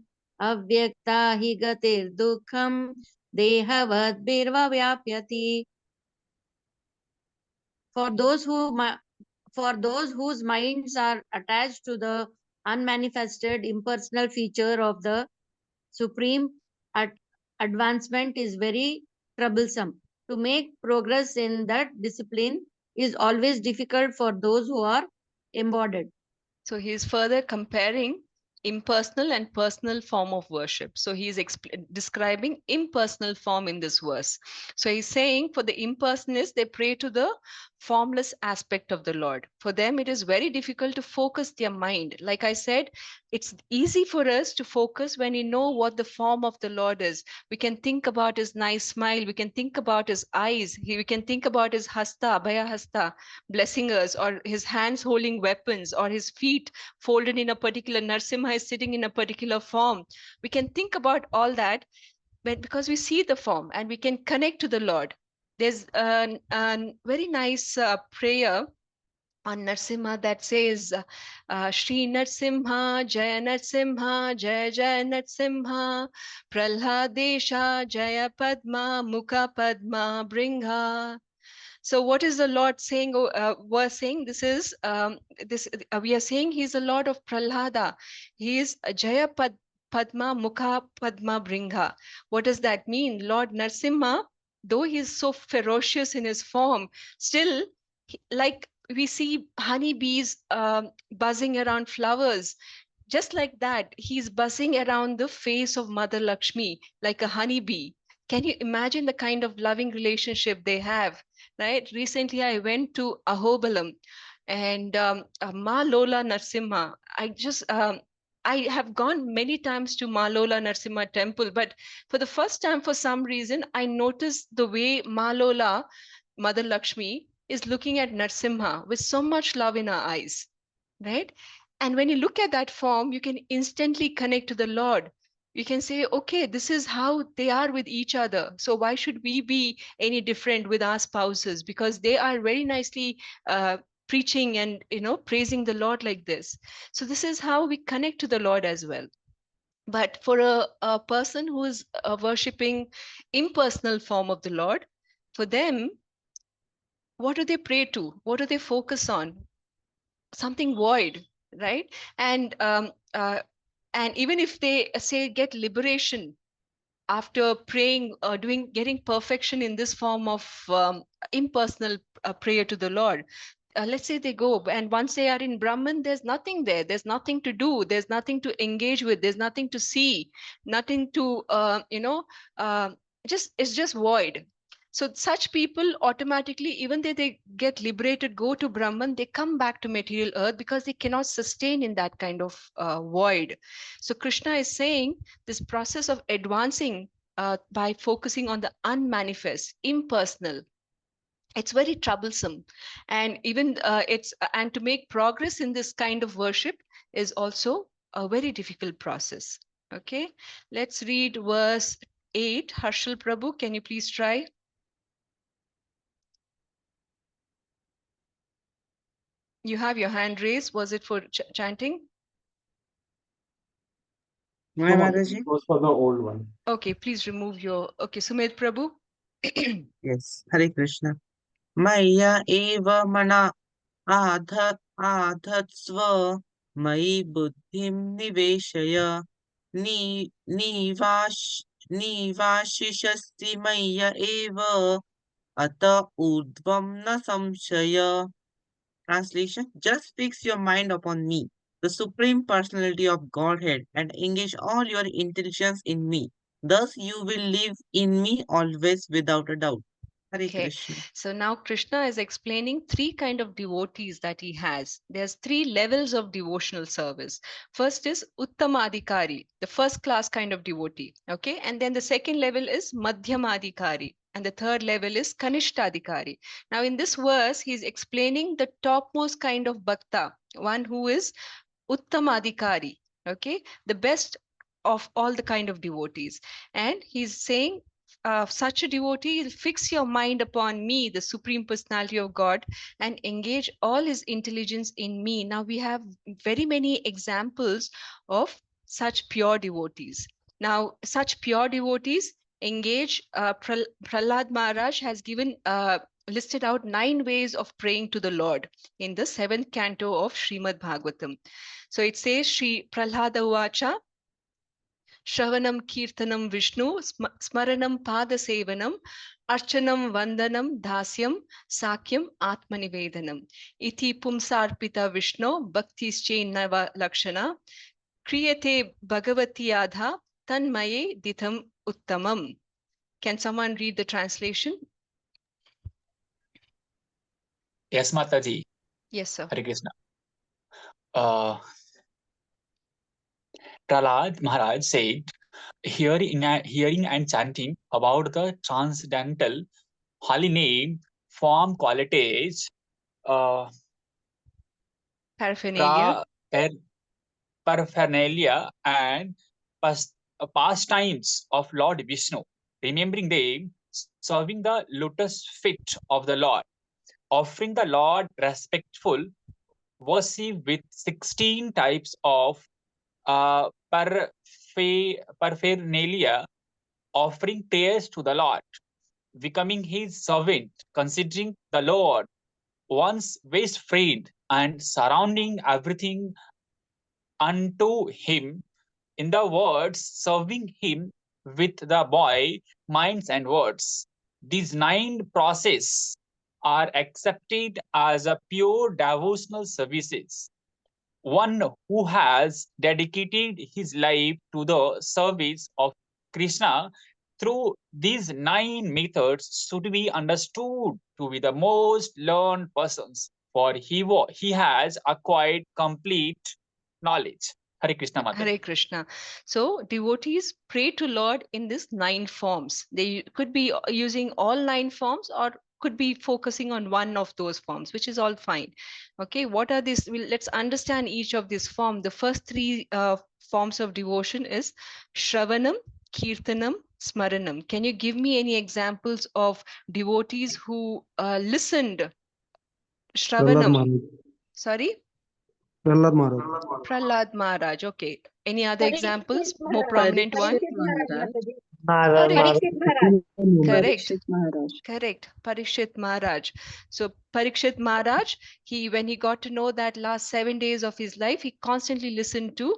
अव्यक्ता हि गतिर्दुःखम् देहवद्भिर्व्याप्यति. For those for those whose minds are attached to the unmanifested impersonal feature of the supreme, ad- advancement is very troublesome. To make progress in that discipline is always difficult for those who are embodied. So he is further comparing impersonal and personal form of worship. So he is describing impersonal form in this verse. So he's saying for the impersonalists, they pray to the formless aspect of the Lord. For them, it is very difficult to focus their mind. Like I said, it's easy for us to focus when we know what the form of the Lord is. We can think about his nice smile. We can think about his eyes. We can think about his hasta, abhaya hasta, blessing us, or his hands holding weapons, or his feet folded in a particular Narsimha is sitting in a particular form. We can think about all that, but because we see the form and we can connect to the Lord. There's a very nice prayer on Narsimha that says, Shri Narsimha, Jaya Narsimha, Jaya Jaya Narsimha, Pralhadesha, Jaya Padma, Mukha Padma, Bringha. So what is the Lord saying? We're saying this is this. We are saying He's the Lord of Prahlada. He is Jaya Padma Mukha Padma Bringha. What does that mean? Lord Narsimha, though he is so ferocious in his form, still, like we see honeybees buzzing around flowers, just like that, he's buzzing around the face of Mother Lakshmi like a honeybee. Can you imagine the kind of loving relationship they have? Right? Recently, I went to Ahobalam and Ma Lola Narsimha. I have gone many times to Ma Lola Narsimha temple, but for the first time, for some reason, I noticed the way Ma Lola, Mother Lakshmi, is looking at Narsimha with so much love in her eyes, right? And when you look at that form, you can instantly connect to the Lord. You can say, okay, this is how they are with each other. So why should we be any different with our spouses? Because they are very nicely preaching and praising the Lord like this. So this is how we connect to the Lord as well. But for a person who is worshipping impersonal form of the Lord, for them, what do they pray to? What do they focus on? Something void, right? And even if they say get liberation after praying, getting perfection in this form of impersonal prayer to the Lord, let's say they go, and once they are in Brahman, there's nothing there. There's nothing to do. There's nothing to engage with. There's nothing to see. Nothing to, uh, just it's just void. So such people automatically, even though they get liberated, go to Brahman, they come back to material earth because they cannot sustain in that kind of void. So Krishna is saying this process of advancing by focusing on the unmanifest, impersonal, it's very troublesome, and even and to make progress in this kind of worship is also a very difficult process. Okay, let's read verse 8. Harshal Prabhu, can you please try? You have your hand raised. Was it for chanting? No, Mataji, goes for the old one. Okay, please remove your. Okay, Sumit Prabhu. Yes, Hare Krishna. Maya eva mana आधत्स्व मयि बुद्धिं निवेशय निवाशिष्यसि मय्य एव अत ऊर्ध्वं न संशय. Translation: Just fix your mind upon me, the Supreme Personality of Godhead, and engage all your intelligence in me. Thus you will live in me always without a doubt. Hare Okay, Krishna. so now Krishna is explaining three kind of devotees that he has. There's three levels of devotional service. First is Uttamadikari, the first class kind of devotee. Okay, and then the second level is Madhyamadikari, and the third level is Kanishtadikari. Now in this verse, he's explaining the topmost kind of bhakta, one who is Uttamadikari, okay, the best of all the kind of devotees. And he's saying, such a devotee will fix your mind upon me, the Supreme Personality of God, and engage all his intelligence in me. Now we have very many examples of such pure devotees. Now, such pure devotees engage, Prahlad Maharaj has given listed out 9 ways of praying to the Lord in the 7th canto of Srimad Bhagavatam. So it says, Shri Prahlada Uvacha, Shravanam Kirtanam Vishnu, Smaranam Pada Sevanam, Archanam Vandanam Dasyam, Sakyam Atmanivedanam. Iti Pumsarpita Vishnu, Bhaktische Nava Lakshana, Kriyate Bhagavati Adha, Tanmaye Ditham Uttamam. Can someone read the translation? Yes, Mataji. Yes, sir. Hare Krishna. Prahlad Maharaj said, hearing and chanting about the transcendental holy name, form, qualities, Paraphernalia. paraphernalia, and pastimes of Lord Vishnu, remembering them, serving the lotus feet of the Lord, offering the Lord respectful worship with 16 types of paraphernalia, offering prayers to the Lord, becoming his servant, considering the Lord one's best friend, and surrounding everything unto him. In the words, serving him with the boy, minds, and words. These 9 processes are accepted as a pure devotional services. One who has dedicated his life to the service of Krishna through these 9 methods should be understood to be the most learned persons, for he has acquired complete knowledge. Hare Krishna Mataji. Hare Krishna. So devotees pray to Lord in these 9 forms. They could be using all 9 forms or could be focusing on one of those forms, which is all fine. Okay, what are these? Let's understand each of these forms. The first 3 forms of devotion is Shravanam, Kirtanam, Smaranam. Can you give me any examples of devotees who listened? Shravanam. Sorry? Prahlad Maharaj. Prahlad Maharaj. Okay. Any other Parikshit examples? More Maharaj. prominent one? Parikshit Maharaj. Correct. Parikshit Maharaj. Correct. Parikshit Maharaj. So Parikshit Maharaj, when he got to know that last 7 days of his life, he constantly listened to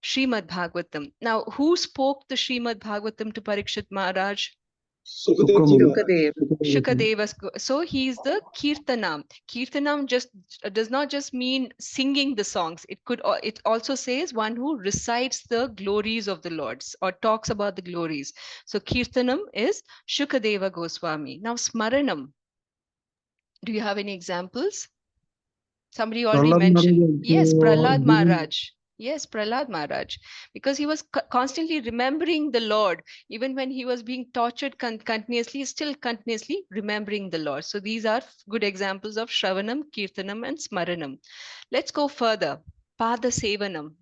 Srimad Bhagavatam. Now, who spoke the Srimad Bhagavatam to Parikshit Maharaj? Shukadeva. So he is the Kirtanam. Kirtanam just does not just mean singing the songs. It also says one who recites the glories of the Lords or talks about the glories. So Kirtanam is Shukadeva Goswami. Now Smaranam. Do you have any examples? Somebody already mentioned. Yes, Prahlad Maharaj. Yes, Prahlad Maharaj, because he was constantly remembering the Lord, even when he was being tortured continuously, still continuously remembering the Lord. So these are good examples of Shravanam, Kirtanam, and Smaranam. Let's go further. Pada Sevanam.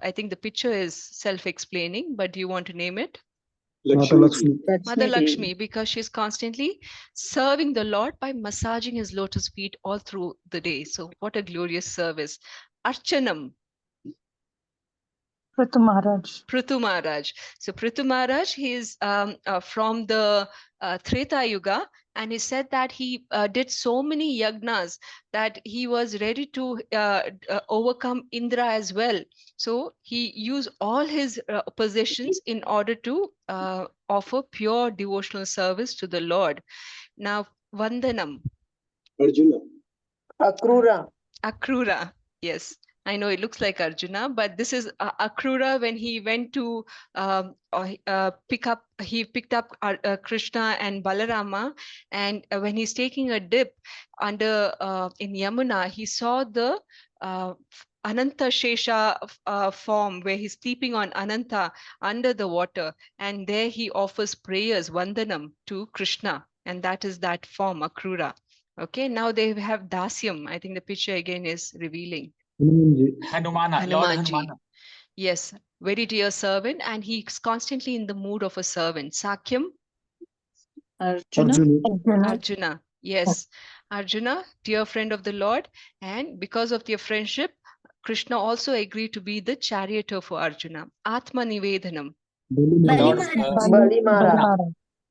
I think the picture is self-explaining, but do you want to name it? Mata Lakshmi. Mother Lakshmi, because she's constantly serving the Lord by massaging his lotus feet all through the day. So what a glorious service. Archanam. Prithu Maharaj. Prithu Maharaj. So Prithu Maharaj, he is from the Treta Yuga, and he said that he did so many yagnas that he was ready to overcome Indra as well. So he used all his possessions in order to offer pure devotional service to the Lord. Now, Vandanam. Arjuna. Akrura. Akrura, yes. I know it looks like Arjuna, but this is Akrura when he went to he picked up Krishna and Balarama, and when he's taking a dip under in Yamuna, he saw the Ananta Shesha form where he's sleeping on Ananta under the water, and there he offers prayers, Vandanam, to Krishna, and that is that form, Akrura. Okay, now they have Dasyam. I think the picture again is revealing. Hanumana, Lord Hanumana. Yes, very dear servant, and he's constantly in the mood of a servant. Sakyam. Arjuna. Yes, Arjuna, dear friend of the Lord, and because of their friendship, Krishna also agreed to be the charioteer for Arjuna. Atma Nivedanam. Bali Maharaj.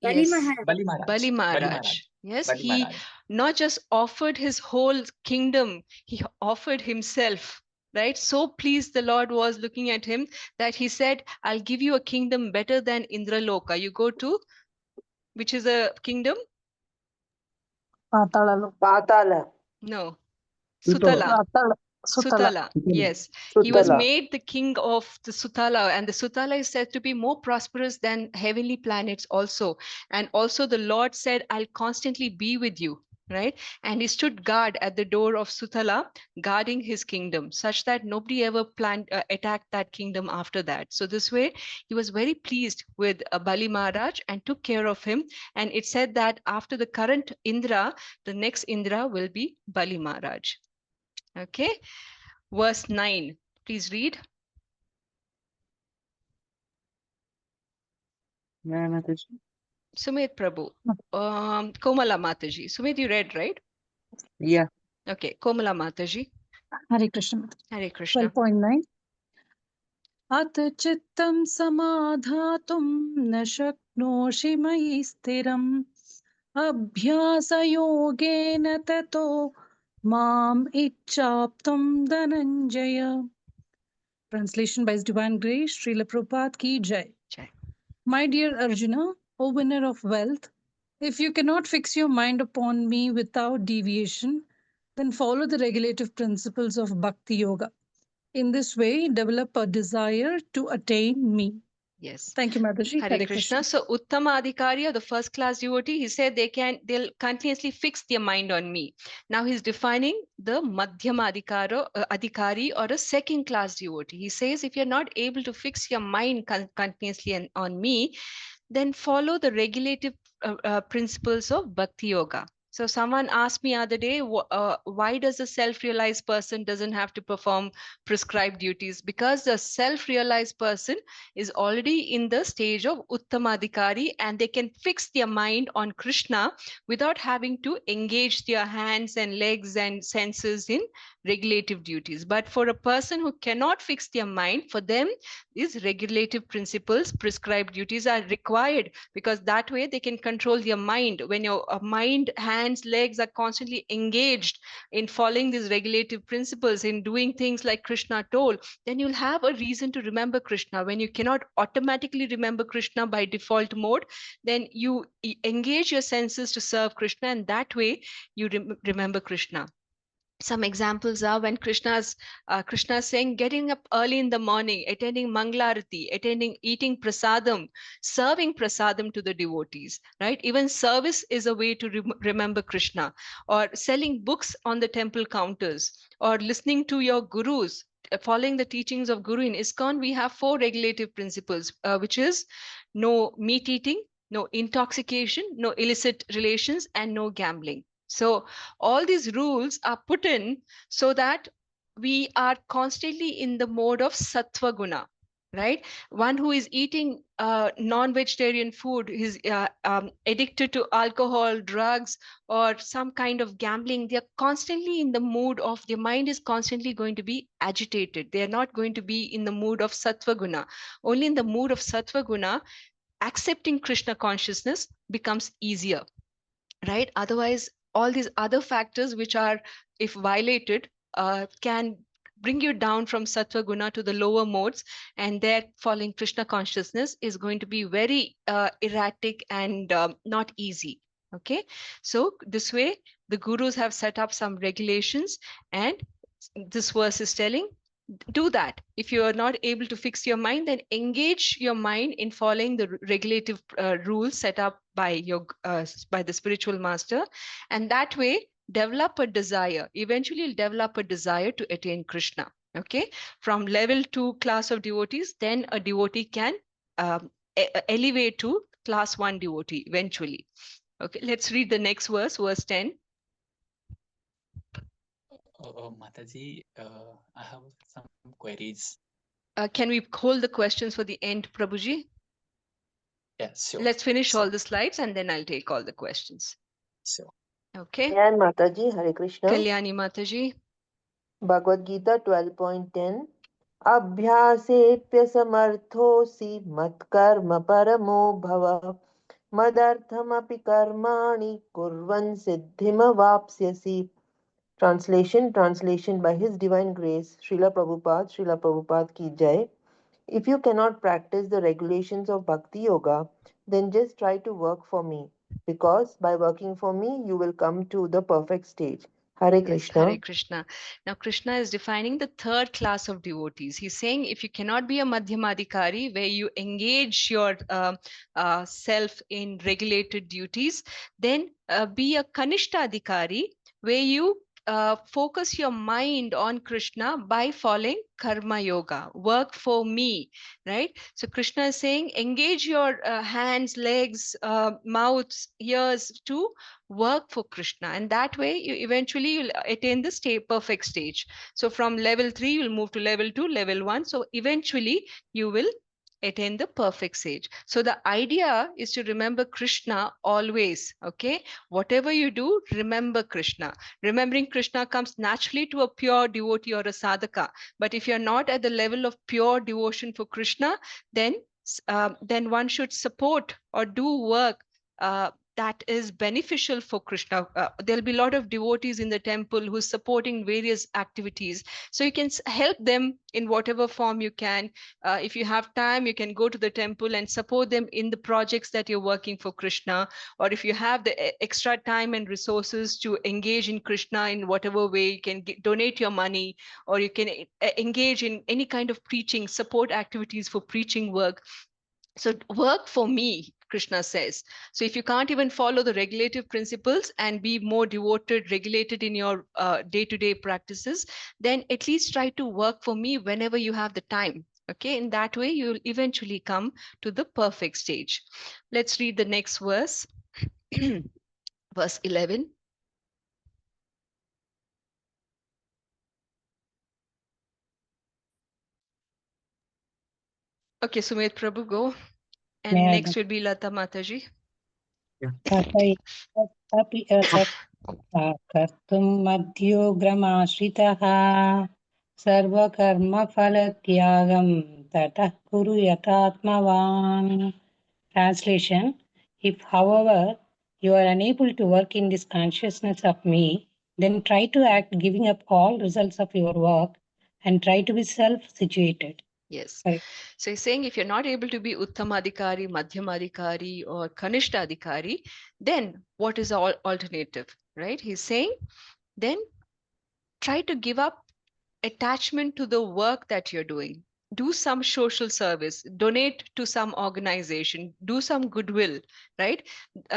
Yes, Bali Maharaj. Bali Maharaj. Yes, Bali he Maharaj. not just offered his whole kingdom, he offered himself, right? So pleased the Lord was looking at him that he said, I'll give you a kingdom better than Indraloka. You go to, which is a kingdom? Patala. No. Sutala. Sutala. Yes. He was made the king of the Sutala, and the Sutala is said to be more prosperous than heavenly planets also. And also the Lord said, I'll constantly be with you, right? And he stood guard at the door of Sutala, guarding his kingdom, such that nobody ever attacked that kingdom after that. So this way, he was very pleased with Bali Maharaj and took care of him. And it said that after the current Indra, the next Indra will be Bali Maharaj. Okay, verse 9, please read. Sumit Prabhu, Komala Mataji. Sumit, you read, right? Yeah. Okay, Komala Mataji. Hare Krishna. Hare Krishna. 12.9. अथ चित्तं समाधातुं न शक्नोषि मयि स्थिरम् अभ्यासयोगेन ततो माम् इच्छाप्तुं Dhananjay. Translation by His Divine Grace, Srila Prabhupada Ki Jai. My dear Arjuna, O winner of wealth, if you cannot fix your mind upon me without deviation, then follow the regulative principles of Bhakti Yoga. In this way, develop a desire to attain me. Yes. Thank you, Mataji. Hare Krishna. So Uttama Adhikari, or the first class devotee, he said they'll continuously fix their mind on me. Now he's defining the Madhyama Adhikari, or a second class devotee. He says if you're not able to fix your mind continuously on me, then follow the regulative principles of Bhakti Yoga. So someone asked me other day, why does a self-realized person doesn't have to perform prescribed duties? Because the self-realized person is already in the stage of Uttamadhikari, and they can fix their mind on Krishna without having to engage their hands and legs and senses in regulative duties. But for a person who cannot fix their mind, for them, these regulative principles, prescribed duties are required, because that way they can control their mind. When your mind, hands, legs are constantly engaged in following these regulative principles, in doing things like Krishna told, then you'll have a reason to remember Krishna. When you cannot automatically remember Krishna by default mode, then you engage your senses to serve Krishna, and that way you remember Krishna. Some examples are when Krishna's saying, getting up early in the morning, attending Manglarati, eating prasadam, serving prasadam to the devotees, right? Even service is a way to remember Krishna, or selling books on the temple counters, or listening to your gurus, following the teachings of Guru. In ISKCON, we have 4 regulative principles, which is no meat eating, no intoxication, no illicit relations, and no gambling. So all these rules are put in so that we are constantly in the mode of sattva guna. right? One who is eating non-vegetarian food, is addicted to alcohol, drugs, or some kind of gambling. They're constantly in the mood of, their mind is constantly going to be agitated. They're not going to be in the mood of sattva guna. Only in the mood of sattva guna, accepting Krishna consciousness becomes easier, right? Otherwise, all these other factors which are, if violated, can bring you down from sattva guna to the lower modes, and there following Krishna consciousness is going to be very erratic and not easy. Okay, so this way the gurus have set up some regulations, and this verse is telling, do that. If you are not able to fix your mind, then engage your mind in following the regulative rules set up by your by the spiritual master, and that way develop a desire. Eventually you'll develop a desire to attain Krishna. Okay, from level 2 class of devotees, then a devotee can elevate to class 1 devotee eventually. Okay, let's read the next verse, verse 10. Mataji, I have some queries. Can we hold the questions for the end, Prabhuji? Yes, sure. Let's finish all the slides and then I'll take all the questions. Sure. Okay. And Mataji, Hare Krishna. Kalyani Mataji. Bhagavad Gita 12.10. अभ्यासेऽप्यसमर्थोऽसि मत्कर्म परमो भव मदर्थमपि कर्माणि कुर्वन् सिद्धिमवाप्स्यसि. Translation by His Divine Grace, Srila Prabhupada ki Jai. If you cannot practice the regulations of Bhakti Yoga, then just try to work for me, because by working for me, you will come to the perfect stage. Hare Yes, Krishna. Hare Krishna. Now, Krishna is defining the third class of devotees. He's saying if you cannot be a Madhyamadikari, where you engage your self in regulated duties, then be a Kanishtadikari, where you focus your mind on Krishna by following karma yoga, work for me, right? So Krishna is saying engage your hands, legs, mouths, ears to work for Krishna, and that way you eventually you'll attain the perfect stage. So from level 3 you'll move to level 2, level 1, so eventually you will attain the perfect stage. So the idea is to remember Krishna always. Okay, whatever you do, remember Krishna. Remembering Krishna comes naturally to a pure devotee or a sadhaka, but if you're not at the level of pure devotion for Krishna, then one should support or do work that is beneficial for Krishna. There'll be a lot of devotees in the temple who's supporting various activities. So you can help them in whatever form you can. If you have time, you can go to the temple and support them in the projects that you're working for Krishna. Or if you have the extra time and resources to engage in Krishna in whatever way, you can donate your money, or you can engage in any kind of preaching, support activities for preaching work. So work for me, Krishna says. So if you can't even follow the regulative principles and be more devoted, regulated in your day-to-day practices, then at least try to work for me whenever you have the time. Okay, in that way, you'll eventually come to the perfect stage. Let's read the next verse, verse 11. Okay, Sumit Prabhu, go. And May I next go? will be Lata Mataji. अपि कर्तुं मध्योग्रमाश्रितः सर्वकर्मफलत्यागं ततः कुरु यथात्मवान्. Translation: If, however, you are unable to work in this consciousness of me, then try to act giving up all results of your work and try to be self-situated. Yes. Right. So he's saying if you're not able to be Uttamadikari, Madhyamadikari, or Kanishtadikari, then what is the alternative, right? He's saying then try to give up attachment to the work that you're doing. Do some social service, donate to some organization, do some goodwill, right?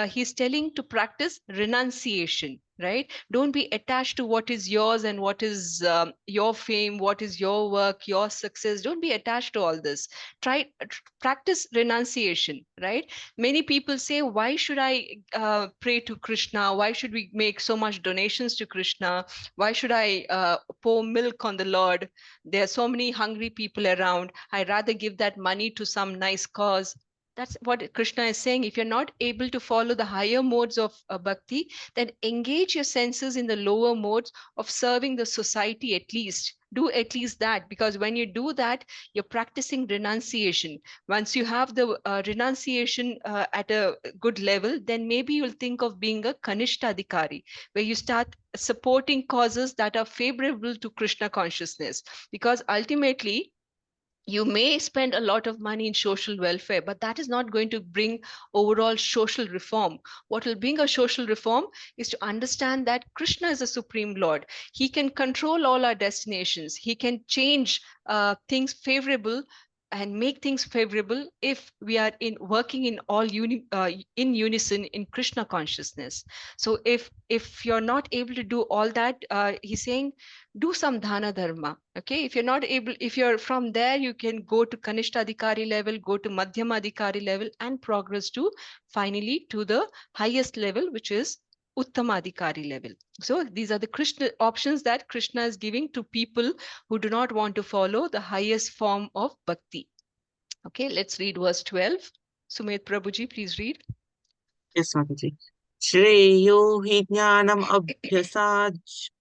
He's telling to practice renunciation. right? Don't be attached to what is yours and what is your fame, what is your work, your success. Don't be attached to all this. Practice renunciation, right? Many people say, why should I pray to Krishna? Why should we make so much donations to Krishna? Why should I pour milk on the Lord? There are so many hungry people around. I'd rather give that money to some nice cause. That's what Krishna is saying. If you're not able to follow the higher modes of bhakti, then engage your senses in the lower modes of serving the society at least. Do at least that, because when you do that, you're practicing renunciation. Once you have the renunciation at a good level, then maybe you'll think of being a Kanishta Adhikari, where you start supporting causes that are favorable to Krishna consciousness. Because ultimately, you may spend a lot of money in social welfare, but that is not going to bring overall social reform. What will bring a social reform is to understand that Krishna is a supreme Lord. He can control all our destinations. He can change things favorable and make things favorable if we are in working in in unison in Krishna consciousness. So if you're not able to do all that, he's saying, do some dana dharma. Okay, if you're not able, if you're from there, you can go to Kanishta Adhikari level, go to Madhyama Adhikari level, and progress to finally to the highest level, which is Uttama Adhikari level. So these are the Krishna options that Krishna is giving to people who do not want to follow the highest form of bhakti. Okay, let's read verse 12. Sumit Prabhuji, please read. Yes, Mataji. Shreyo hi jnanam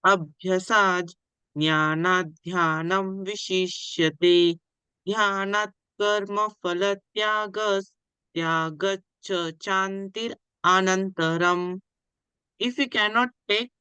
abhyasaj jnanadhyanam vishishyate dhyanat karma phalatyagas tyagacha chantir anantaram. If you cannot take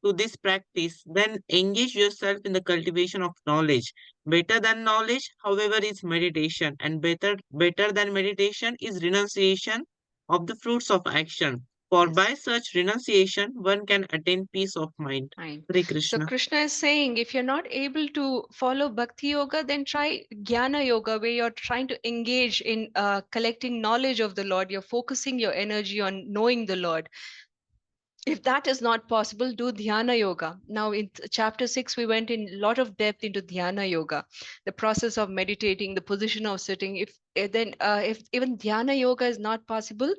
to this practice, then engage yourself in the cultivation of knowledge. Better than knowledge, however, is meditation, and better than meditation is renunciation of the fruits of action. For Yes. by such renunciation, one can attain peace of mind. Fine. Hare So Krishna. Krishna is saying, if you're not able to follow Bhakti Yoga, then try Jnana Yoga, where you're trying to engage in collecting knowledge of the Lord. You're focusing your energy on knowing the Lord. If that is not possible, do Dhyana Yoga. Now, in chapter 6, we went in a lot of depth into Dhyana Yoga, the process of meditating, the position of sitting. If even Dhyana Yoga is not possible,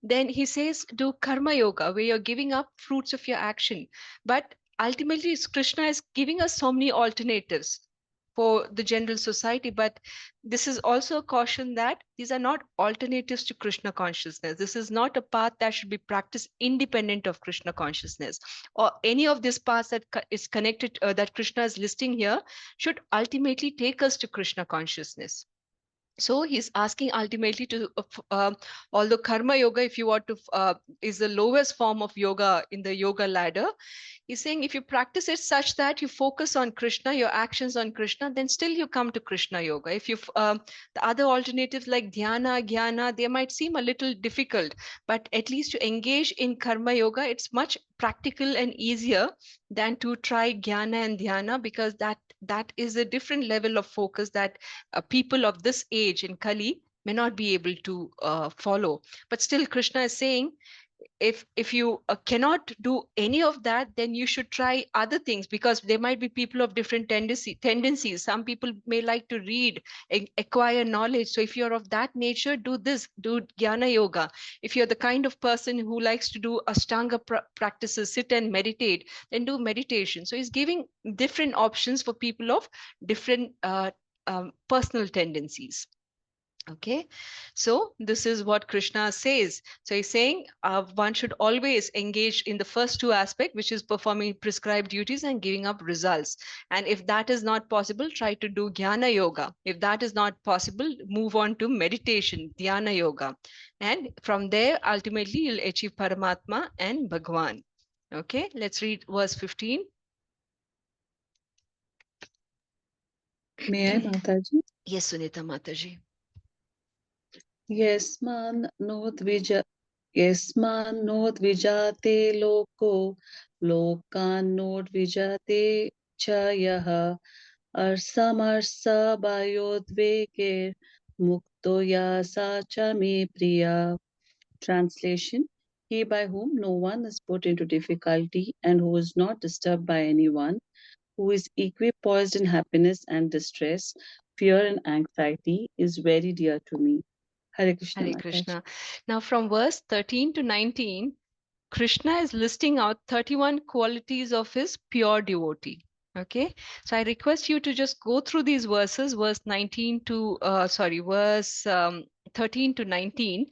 then he says do Karma Yoga, where you're giving up fruits of your action. But ultimately, Krishna is giving us so many alternatives for the general society. But this is also a caution that these are not alternatives to Krishna consciousness. This is not a path that should be practiced independent of Krishna consciousness, or any of these paths that is connected, that Krishna is listing here, should ultimately take us to Krishna consciousness. So he's asking ultimately to, although karma yoga, if you want to, is the lowest form of yoga in the yoga ladder, he's saying if you practice it such that you focus on Krishna, your actions on Krishna, then still you come to Krishna yoga. If you, the other alternatives like dhyana, jnana, they might seem a little difficult, but at least to engage in karma yoga, it's much practical and easier than to try jnana and dhyana, because that is a different level of focus that people of this age in Kali may not be able to follow. But still, Krishna is saying, if you cannot do any of that, then you should try other things, because there might be people of different tendencies. Some people may like to read, acquire knowledge. So if you're of that nature, do this, do Jnana Yoga. If you're the kind of person who likes to do Ashtanga practices, sit and meditate, then do meditation. So he's giving different options for people of different personal tendencies. Okay, so this is what Krishna says. So he's saying one should always engage in the first two aspects, which is performing prescribed duties and giving up results. And if that is not possible, try to do Jnana Yoga. If that is not possible, move on to meditation, Dhyana Yoga. And from there, ultimately, you'll achieve Paramatma and Bhagwan. Okay, let's read verse 15. May I, Mataji? Yes, Sunita Mataji. यस्मान्नोद्विजते लोको लोकान्नोद्विजते च यः अर्षमर्षभयोद्वेगैर्मुक्तो या सा च मे प्रिया. Translation: he by whom no one is put into difficulty and who is not disturbed by anyone, who is equipoised in happiness and distress, fear and anxiety, is very dear to me. Hare Krishna, Hare Mataji. Krishna. Now, from verse 13 to 19, Krishna is listing out 31 qualities of his pure devotee. Okay, so I request you to just go through these verses, verse 19 to, verse 13 to 19,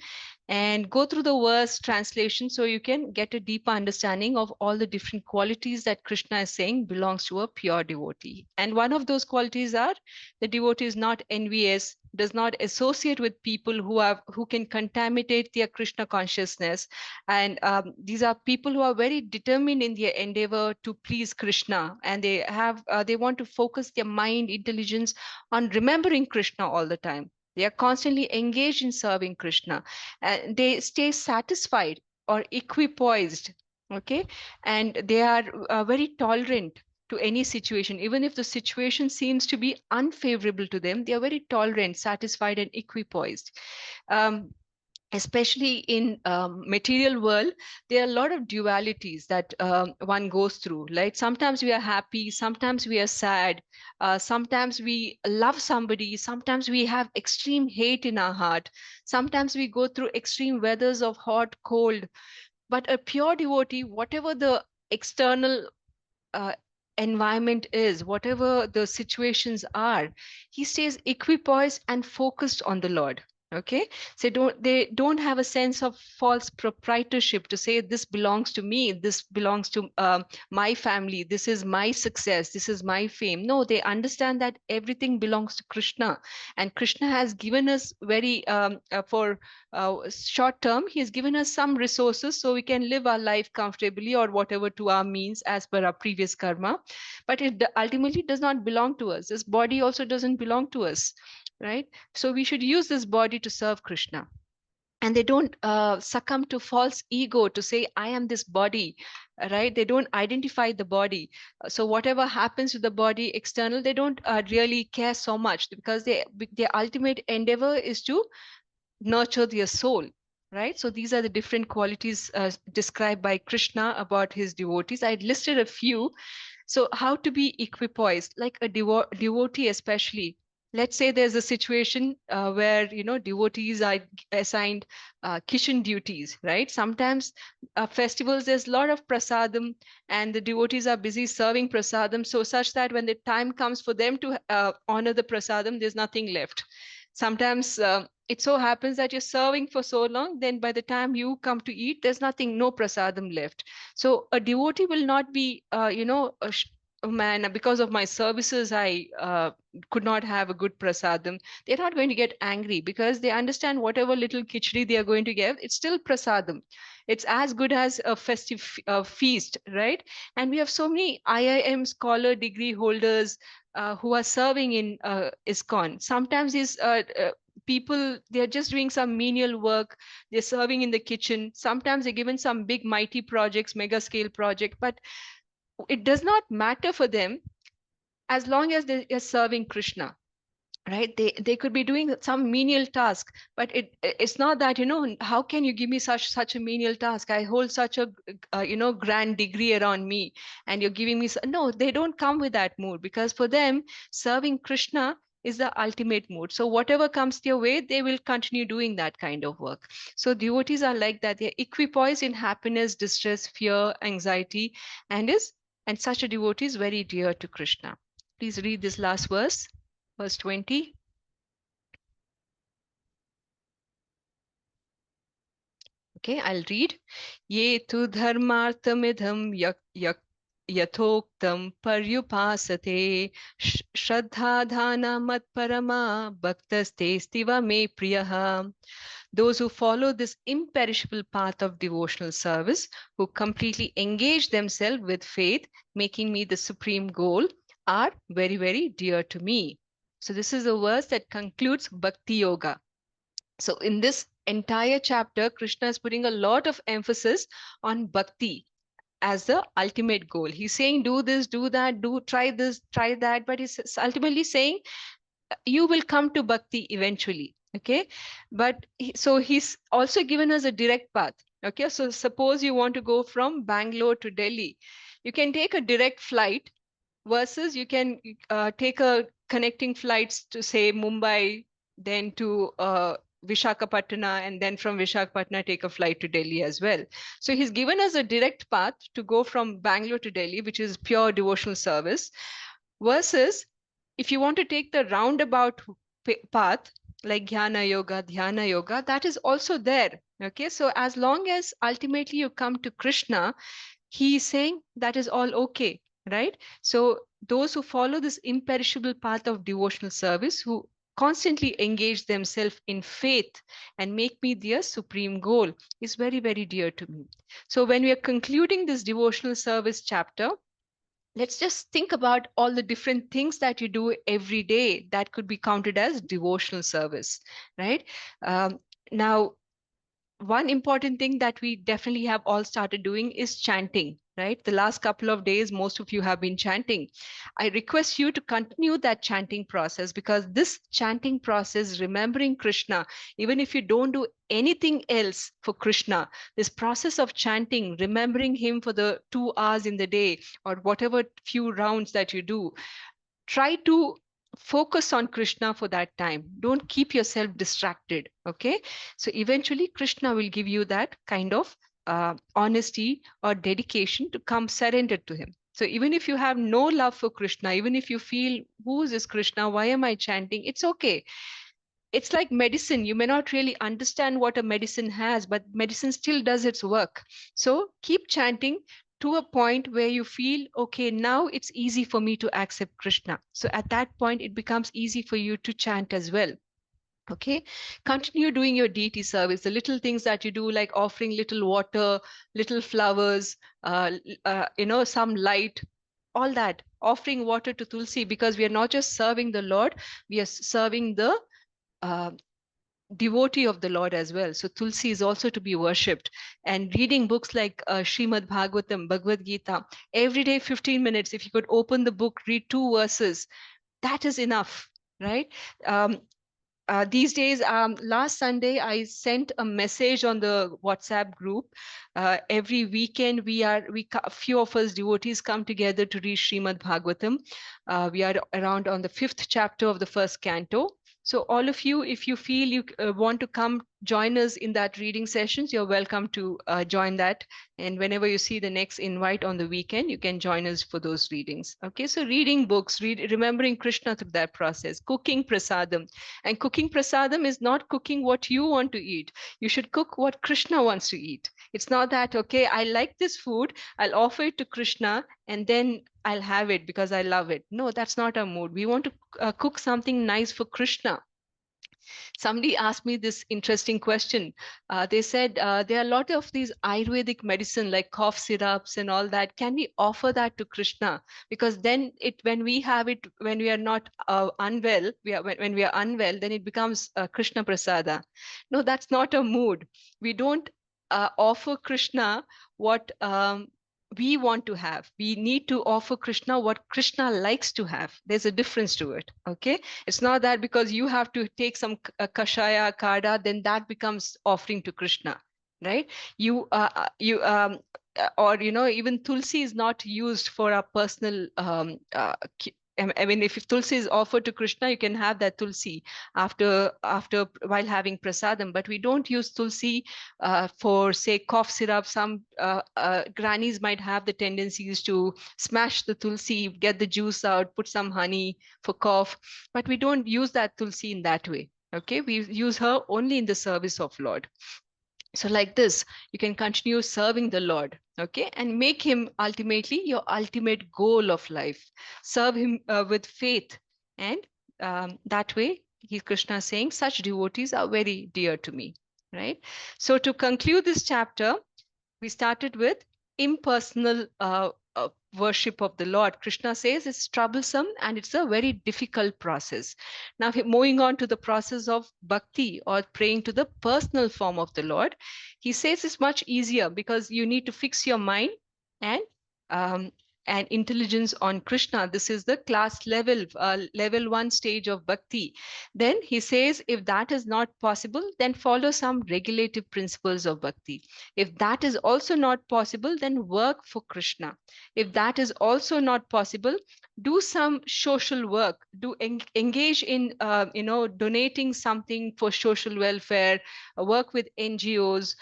and go through the verse translation so you can get a deeper understanding of all the different qualities that Krishna is saying belongs to a pure devotee. And one of those qualities are the devotee is not envious, does not associate with people who can contaminate their Krishna consciousness, and these are people who are very determined in their endeavor to please Krishna, and they want to focus their mind intelligence on remembering Krishna all the time. They are constantly engaged in serving Krishna, and they stay satisfied or equipoised. Okay, and they are very tolerant to any situation. Even if the situation seems to be unfavorable to them, they are very tolerant, satisfied, and equipoised. Especially in material world, there are a lot of dualities that one goes through. Like sometimes we are happy, sometimes we are sad, sometimes we love somebody, sometimes we have extreme hate in our heart, sometimes we go through extreme weathers of hot, cold. But a pure devotee, whatever the external uh, environment is, whatever the situations are, he stays equipoised and focused on the Lord. Okay, so they don't have a sense of false proprietorship to say this belongs to me, this belongs to my family, this is my success, this is my fame. No, they understand that everything belongs to Krishna, and Krishna has given us very for short term, he has given us some resources so we can live our life comfortably or whatever to our means as per our previous karma, but it ultimately does not belong to us. This body also doesn't belong to us, right? So we should use this body to serve Krishna. And they don't succumb to false ego to say I am this body, right? They don't identify the body. So whatever happens to the body external, they don't really care so much, because their ultimate endeavor is to nurture their soul, right? So these are the different qualities described by Krishna about his devotees. I listed a few. So how to be equipoised, like a devotee especially. Let's say there's a situation where devotees are assigned kitchen duties, right? Sometimes festivals, there's a lot of prasadam, and the devotees are busy serving prasadam, so such that when the time comes for them to honor the prasadam, there's nothing left. Sometimes it so happens that you're serving for so long, then by the time you come to eat, there's nothing, no prasadam left. So a devotee will not be, oh man, because of my services, I could not have a good prasadam. They're not going to get angry, because they understand whatever little khichdi they are going to give, it's still prasadam. It's as good as a festive feast, right? And we have so many IIM scholar degree holders who are serving in ISKCON. Sometimes these people, they're just doing some menial work, they're serving in the kitchen. Sometimes they're given some big mighty projects, mega scale project, but it does not matter for them as long as they are serving Krishna, right? They could be doing some menial task, but it's not that, how can you give me such a menial task? I hold such a grand degree around me, and you're giving me no, they don't come with that mood, because for them serving Krishna is the ultimate mood. So whatever comes their way, they will continue doing that kind of work. So devotees are like that. They're equipoised in happiness, distress, fear, anxiety, and such a devotee is very dear to Krishna. Please read this last verse. Verse 20. Okay, I'll read. Ye tu dharmartamidham yathoktam paryupasate shraddha dhana mat parama bhaktaste stiva me priyaha. Those who follow this imperishable path of devotional service, who completely engage themselves with faith, making me the supreme goal, are very, very dear to me. So this is a verse that concludes Bhakti Yoga. So in this entire chapter, Krishna is putting a lot of emphasis on bhakti as the ultimate goal. He's saying, do this, do that, try this, try that, but he's ultimately saying, you will come to bhakti eventually. Okay, but so he's also given us a direct path. Okay, so suppose you want to go from Bangalore to Delhi, you can take a direct flight versus you can take a connecting flights to say Mumbai, then to Vishakhapatnam, and then from Vishakhapatnam take a flight to Delhi as well. So he's given us a direct path to go from Bangalore to Delhi, which is pure devotional service, versus if you want to take the roundabout path like Dhyana Yoga, that is also there. Okay, so as long as ultimately you come to Krishna, he is saying that is all okay, right? So those who follow this imperishable path of devotional service, who constantly engage themselves in faith and make me their supreme goal, is very, very dear to me. So when we are concluding this devotional service chapter, let's just think about all the different things that you do every day that could be counted as devotional service, right? Now, one important thing that we definitely have all started doing is chanting, right? The last couple of days, most of you have been chanting. I request you to continue that chanting process, because this chanting process, remembering Krishna, even if you don't do anything else for Krishna, this process of chanting, remembering him for the 2 hours in the day or whatever few rounds that you do, try to focus on Krishna for that time. Don't keep yourself distracted. Okay, so eventually Krishna will give you that kind of honesty or dedication to come surrender to him. So even if you have no love for Krishna, even if you feel, who is this Krishna, why am I chanting, it's okay. It's like medicine. You may not really understand what a medicine has, but medicine still does its work. So keep chanting to a point where you feel, okay, now it's easy for me to accept Krishna. So at that point, it becomes easy for you to chant as well. Okay, continue doing your deity service, the little things that you do, like offering little water, little flowers, some light, all that, offering water to Tulsi, because we are not just serving the Lord, we are serving the uh, devotee of the Lord as well. So Tulsi is also to be worshipped. And reading books like Srimad Bhagavatam, Bhagavad Gita, every day 15 minutes, if you could open the book, read 2 verses, that is enough, right? These days, last Sunday, I sent a message on the WhatsApp group. Every weekend, a few of us devotees come together to read Srimad Bhagavatam. We are around on the 5th chapter of the 1st canto. So all of you, if you feel you want to come join us in that reading sessions, you're welcome to join that. And whenever you see the next invite on the weekend, you can join us for those readings. Okay, so reading books, remembering Krishna through that process, cooking prasadam. And cooking prasadam is not cooking what you want to eat. You should cook what Krishna wants to eat. It's not that, okay, I like this food, I'll offer it to Krishna and then I'll have it because I love it. No, that's not our mood. We want to cook something nice for Krishna. Somebody asked me this interesting question. They said there are a lot of these Ayurvedic medicine like cough syrups and all that. Can we offer that to Krishna? Because then when we have it, when we are not unwell, when we are unwell, then it becomes Krishna Prasada. No, that's not a mood. We don't offer Krishna what we want to have. We need to offer Krishna what Krishna likes to have. There's a difference to it. Okay, it's not that because you have to take some kashaya kada, then that becomes offering to Krishna, right? Or even Tulsi is not used for a personal I mean, if Tulsi is offered to Krishna, you can have that Tulsi after while having prasadam. But we don't use Tulsi for, say, cough syrup. Some grannies might have the tendencies to smash the Tulsi, get the juice out, put some honey for cough. But we don't use that Tulsi in that way. Okay, we use her only in the service of Lord. So like this, you can continue serving the Lord, okay, and make him ultimately your ultimate goal of life. Serve him with faith, and that way, Krishna is saying, such devotees are very dear to me, right? So to conclude this chapter, we started with impersonal worship of the Lord. Krishna says it's troublesome and it's a very difficult process. Now, moving on to the process of bhakti or praying to the personal form of the Lord, he says it's much easier because you need to fix your mind and and intelligence on Krishna. This is the class level, level 1 stage of bhakti. Then he says, if that is not possible, then follow some regulative principles of bhakti. If that is also not possible, then work for Krishna. If that is also not possible, do some social work, engage in donating something for social welfare, work with NGOs,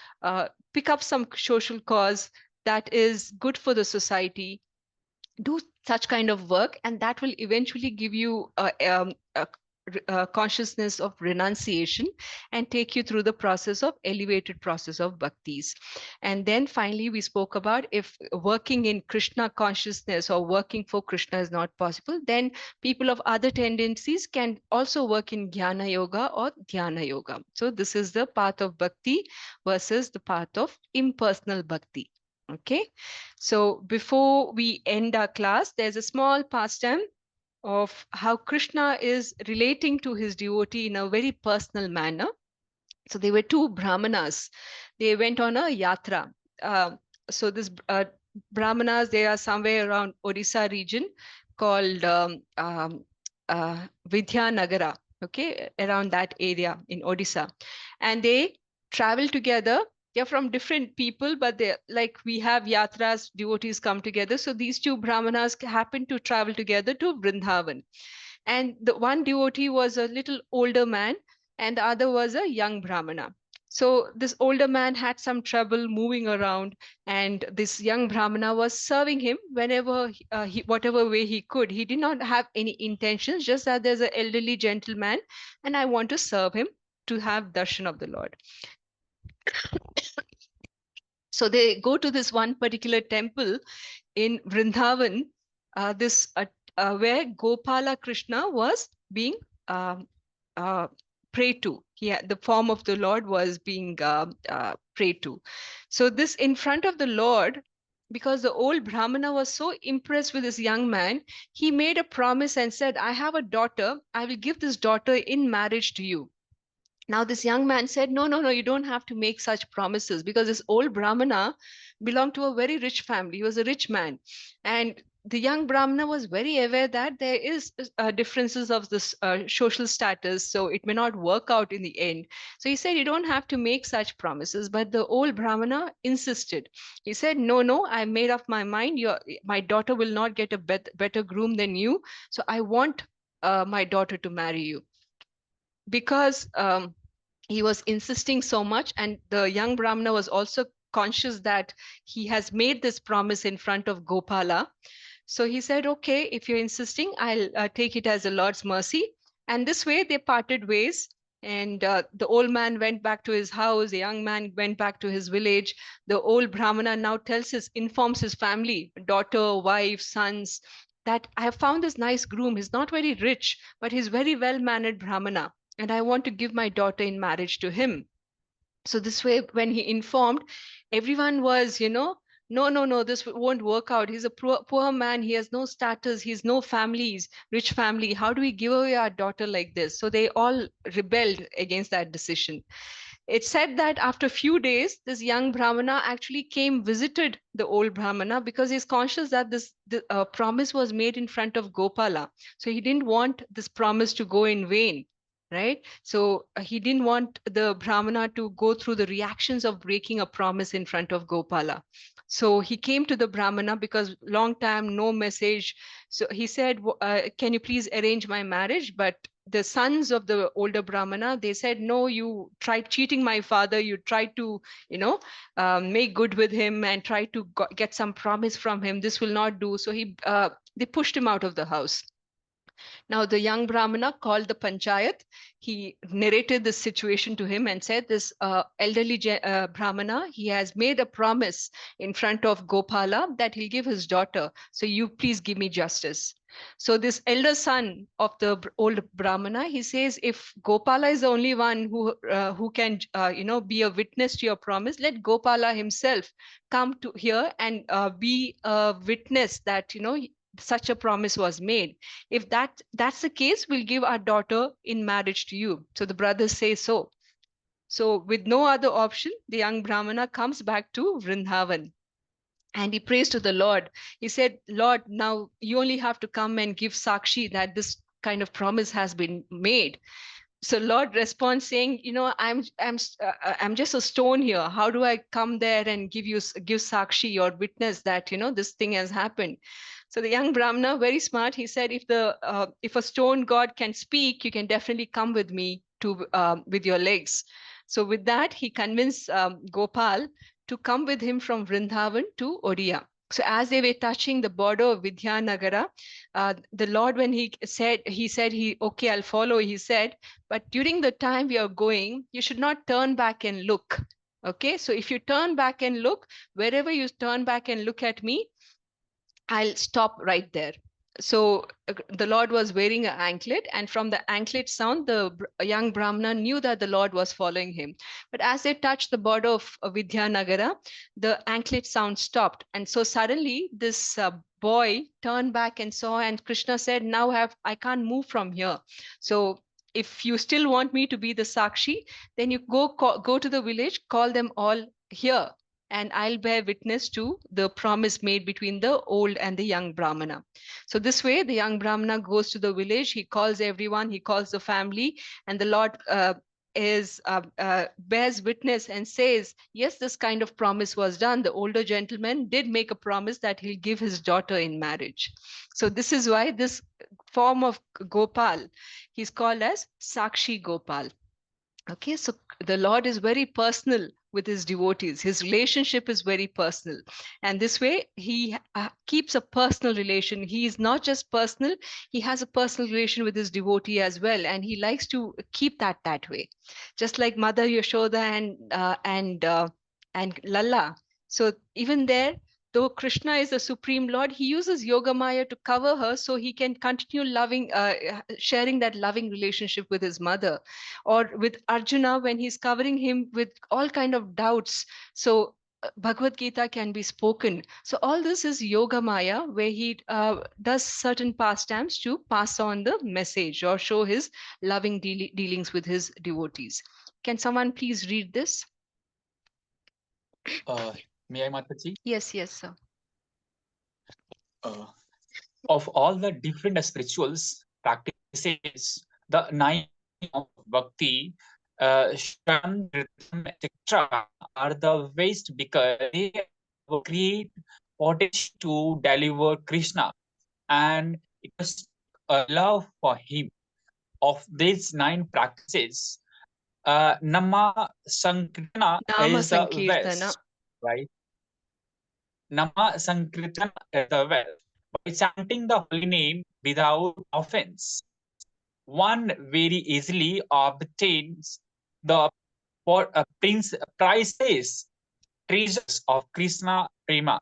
pick up some social cause that is good for the society. Do such kind of work, and that will eventually give you a consciousness of renunciation and take you through the process of elevated process of bhaktis. And then finally we spoke about, if working in Krishna consciousness or working for Krishna is not possible, then people of other tendencies can also work in Jnana Yoga or Dhyana Yoga. So this is the path of bhakti versus the path of impersonal bhakti. Okay, so before we end our class, there's a small pastime of how Krishna is relating to his devotee in a very personal manner. So there were two brahmanas. They went on a yatra. So this brahmanas, they are somewhere around Odisha region called Vidyanagara, okay, around that area in Odisha. And they travel together. They're from different people, but they're like, we have yatras, devotees come together. So these two brahmanas happened to travel together to Vrindavan. And the one devotee was a little older man, and the other was a young brahmana. So this older man had some trouble moving around, and this young brahmana was serving him whenever whatever way he could. He did not have any intentions, just that there's an elderly gentleman and I want to serve him to have darshan of the Lord. So they go to this one particular temple in Vrindavan, where Gopala Krishna was being prayed to. The form of the Lord was being prayed to. So this in front of the Lord, because the old Brahmana was so impressed with this young man, he made a promise and said, I have a daughter. I will give this daughter in marriage to you. Now, this young man said, no, no, no, you don't have to make such promises, because this old Brahmana belonged to a very rich family. He was a rich man. And the young Brahmana was very aware that there is differences of this social status, so it may not work out in the end. So he said, you don't have to make such promises. But the old Brahmana insisted. He said, no, no, I made up my mind. My daughter will not get a better groom than you. So I want my daughter to marry you. Because he was insisting so much, and the young Brahmana was also conscious that he has made this promise in front of Gopala. So he said, okay, if you're insisting, I'll take it as a Lord's mercy. And this way they parted ways. And the old man went back to his house. The young man went back to his village. The old Brahmana now informs his family, daughter, wife, sons, that I have found this nice groom. He's not very rich, but he's very well-mannered Brahmana, and I want to give my daughter in marriage to him. So this way, when he informed, everyone was, no, no, no, this won't work out. He's a poor man. He has no status. He's no families, rich family. How do we give away our daughter like this? So they all rebelled against that decision. It's said that after a few days, this young Brahmana actually visited the old Brahmana, because he's conscious that the promise was made in front of Gopala. So he didn't want this promise to go in vain. Right? So he didn't want the Brahmana to go through the reactions of breaking a promise in front of Gopala. So he came to the Brahmana, because long time, no message. So he said, can you please arrange my marriage? But the sons of the older Brahmana, they said, no, you tried cheating my father. You tried to, make good with him and try to get some promise from him. This will not do. So they pushed him out of the house. Now, the young Brahmana called the panchayat. He narrated this situation to him and said, this elderly Brahmana, he has made a promise in front of Gopala that he'll give his daughter. So you please give me justice. So this elder son of the old Brahmana, he says, if Gopala is the only one who can, be a witness to your promise, let Gopala himself come to here and be a witness that, such a promise was made. If that's the case, we'll give our daughter in marriage to you. So the brothers say so. So with no other option, the young Brahmana comes back to Vrindavan. and he prays to the Lord. He said, Lord, now you only have to come and give sakshi that this kind of promise has been made. So Lord responds saying, I'm just a stone here. How do I come there and give sakshi or witness that this thing has happened? So the young Brahmana, very smart, he said, if a stone god can speak, you can definitely come with me to with your legs. So with that, he convinced Gopal to come with him from Vrindavan to Odia. So as they were touching the border of Vidyanagara, the Lord, when he said, okay, I'll follow, he said, but during the time we are going, you should not turn back and look. Okay, so if you turn back and look, wherever you turn back and look at me, I'll stop right there. So the Lord was wearing an anklet, and from the anklet sound, the young Brahmana knew that the Lord was following him. But as they touched the border of Vidyanagara, the anklet sound stopped. And so suddenly this boy turned back and saw, and Krishna said, now I can't move from here. So if you still want me to be the Sakshi, then you go to the village, call them all here, and I'll bear witness to the promise made between the old and the young Brahmana. So this way, the young Brahmana goes to the village, he calls everyone, he calls the family, and the Lord bears witness and says, yes, this kind of promise was done. The older gentleman did make a promise that he'll give his daughter in marriage. So this is why this form of Gopal, he's called as Sakshi Gopal. Okay, so the Lord is very personal with his devotees. His relationship is very personal. And this way, he keeps a personal relation. He is not just personal, he has a personal relation with his devotee as well. And he likes to keep that way. Just like Mother Yashoda and Lalla. So even there, though Krishna is the Supreme Lord, he uses Yogamaya to cover her so he can continue sharing that loving relationship with his mother. Or with Arjuna, when he's covering him with all kind of doubts. So Bhagavad Gita can be spoken. So all this is Yogamaya, where he does certain pastimes to pass on the message or show his loving dealings with his devotees. Can someone please read this? May I, Mataji? Yes, sir. Of all the different spirituals practices, the 9 of bhakti, Shran, Rhythm, etc., are the best because they create potential to deliver Krishna and it was a love for him. Of these 9 practices, Nama Sankirtana is the best, right? Nama Sankirtana is the best. By chanting the holy name without offense, one very easily obtains the priceless treasures of Krishna Prema.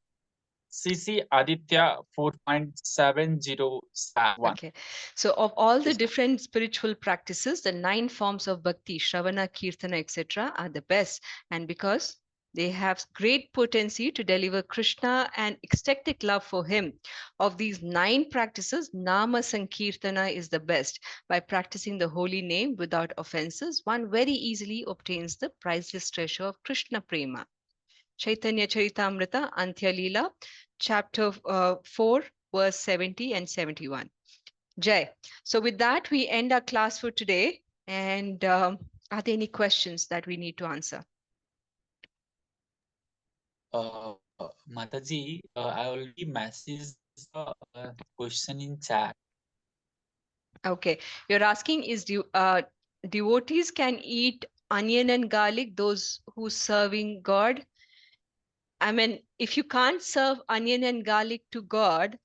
CC Aditya 4.707. Okay, so of all the different spiritual practices, the 9 forms of bhakti, Shravana, Kirtana, etc., are the best. And because they have great potency to deliver Krishna and ecstatic love for him. Of these 9 practices, Nama Sankirtana is the best. By practicing the holy name without offenses, one very easily obtains the priceless treasure of Krishna Prema. Chaitanya Charitamrita, Antya Leela, chapter 4, verse 70 and 71. Jai. So with that, we end our class for today. And are there any questions that we need to answer? Mataji, I already messaged the question in chat. Okay, you're asking is devotees can eat onion and garlic, those who serving God? I mean, if you can't serve onion and garlic to God,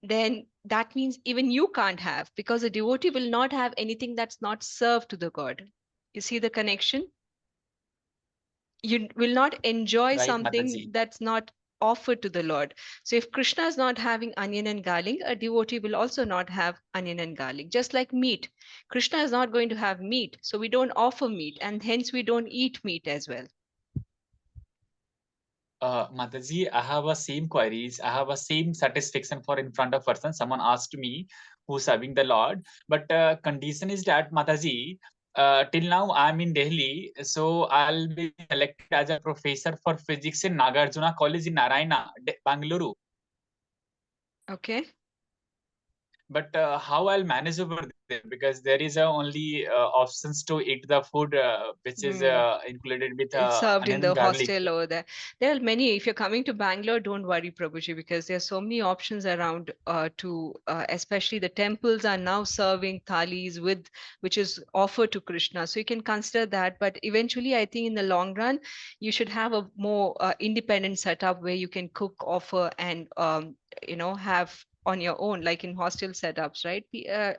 then that means even you can't have, because a devotee will not have anything that's not served to the God. You see the connection? You will not enjoy Right, something Mataji. that's not offered to the Lord. So if Krishna is not having onion and garlic, a devotee will also not have onion and garlic. Just like meat. Krishna is not going to have meat, so we don't offer meat, and hence we don't eat meat as well. Mataji, I have a same queries. I have a same satisfaction for in front of person. Someone asked me who's serving the Lord, but condition is that Mataji, till now I'm in Delhi, so I'll be selected as a professor for physics in Nagarjuna College in Narayana, Bangalore. Okay. But how I'll manage over there, because there is only options to eat the food which is included with It's served in onion the garlic. hostel over there. There are many. If you're coming to Bangalore, don't worry, Prabhuji, because there are so many options around especially the temples are now serving thalis with which is offered to Krishna. So you can consider that. But eventually, I think in the long run, you should have a more independent setup where you can cook, offer, and have on your own, like in hostel setups, right?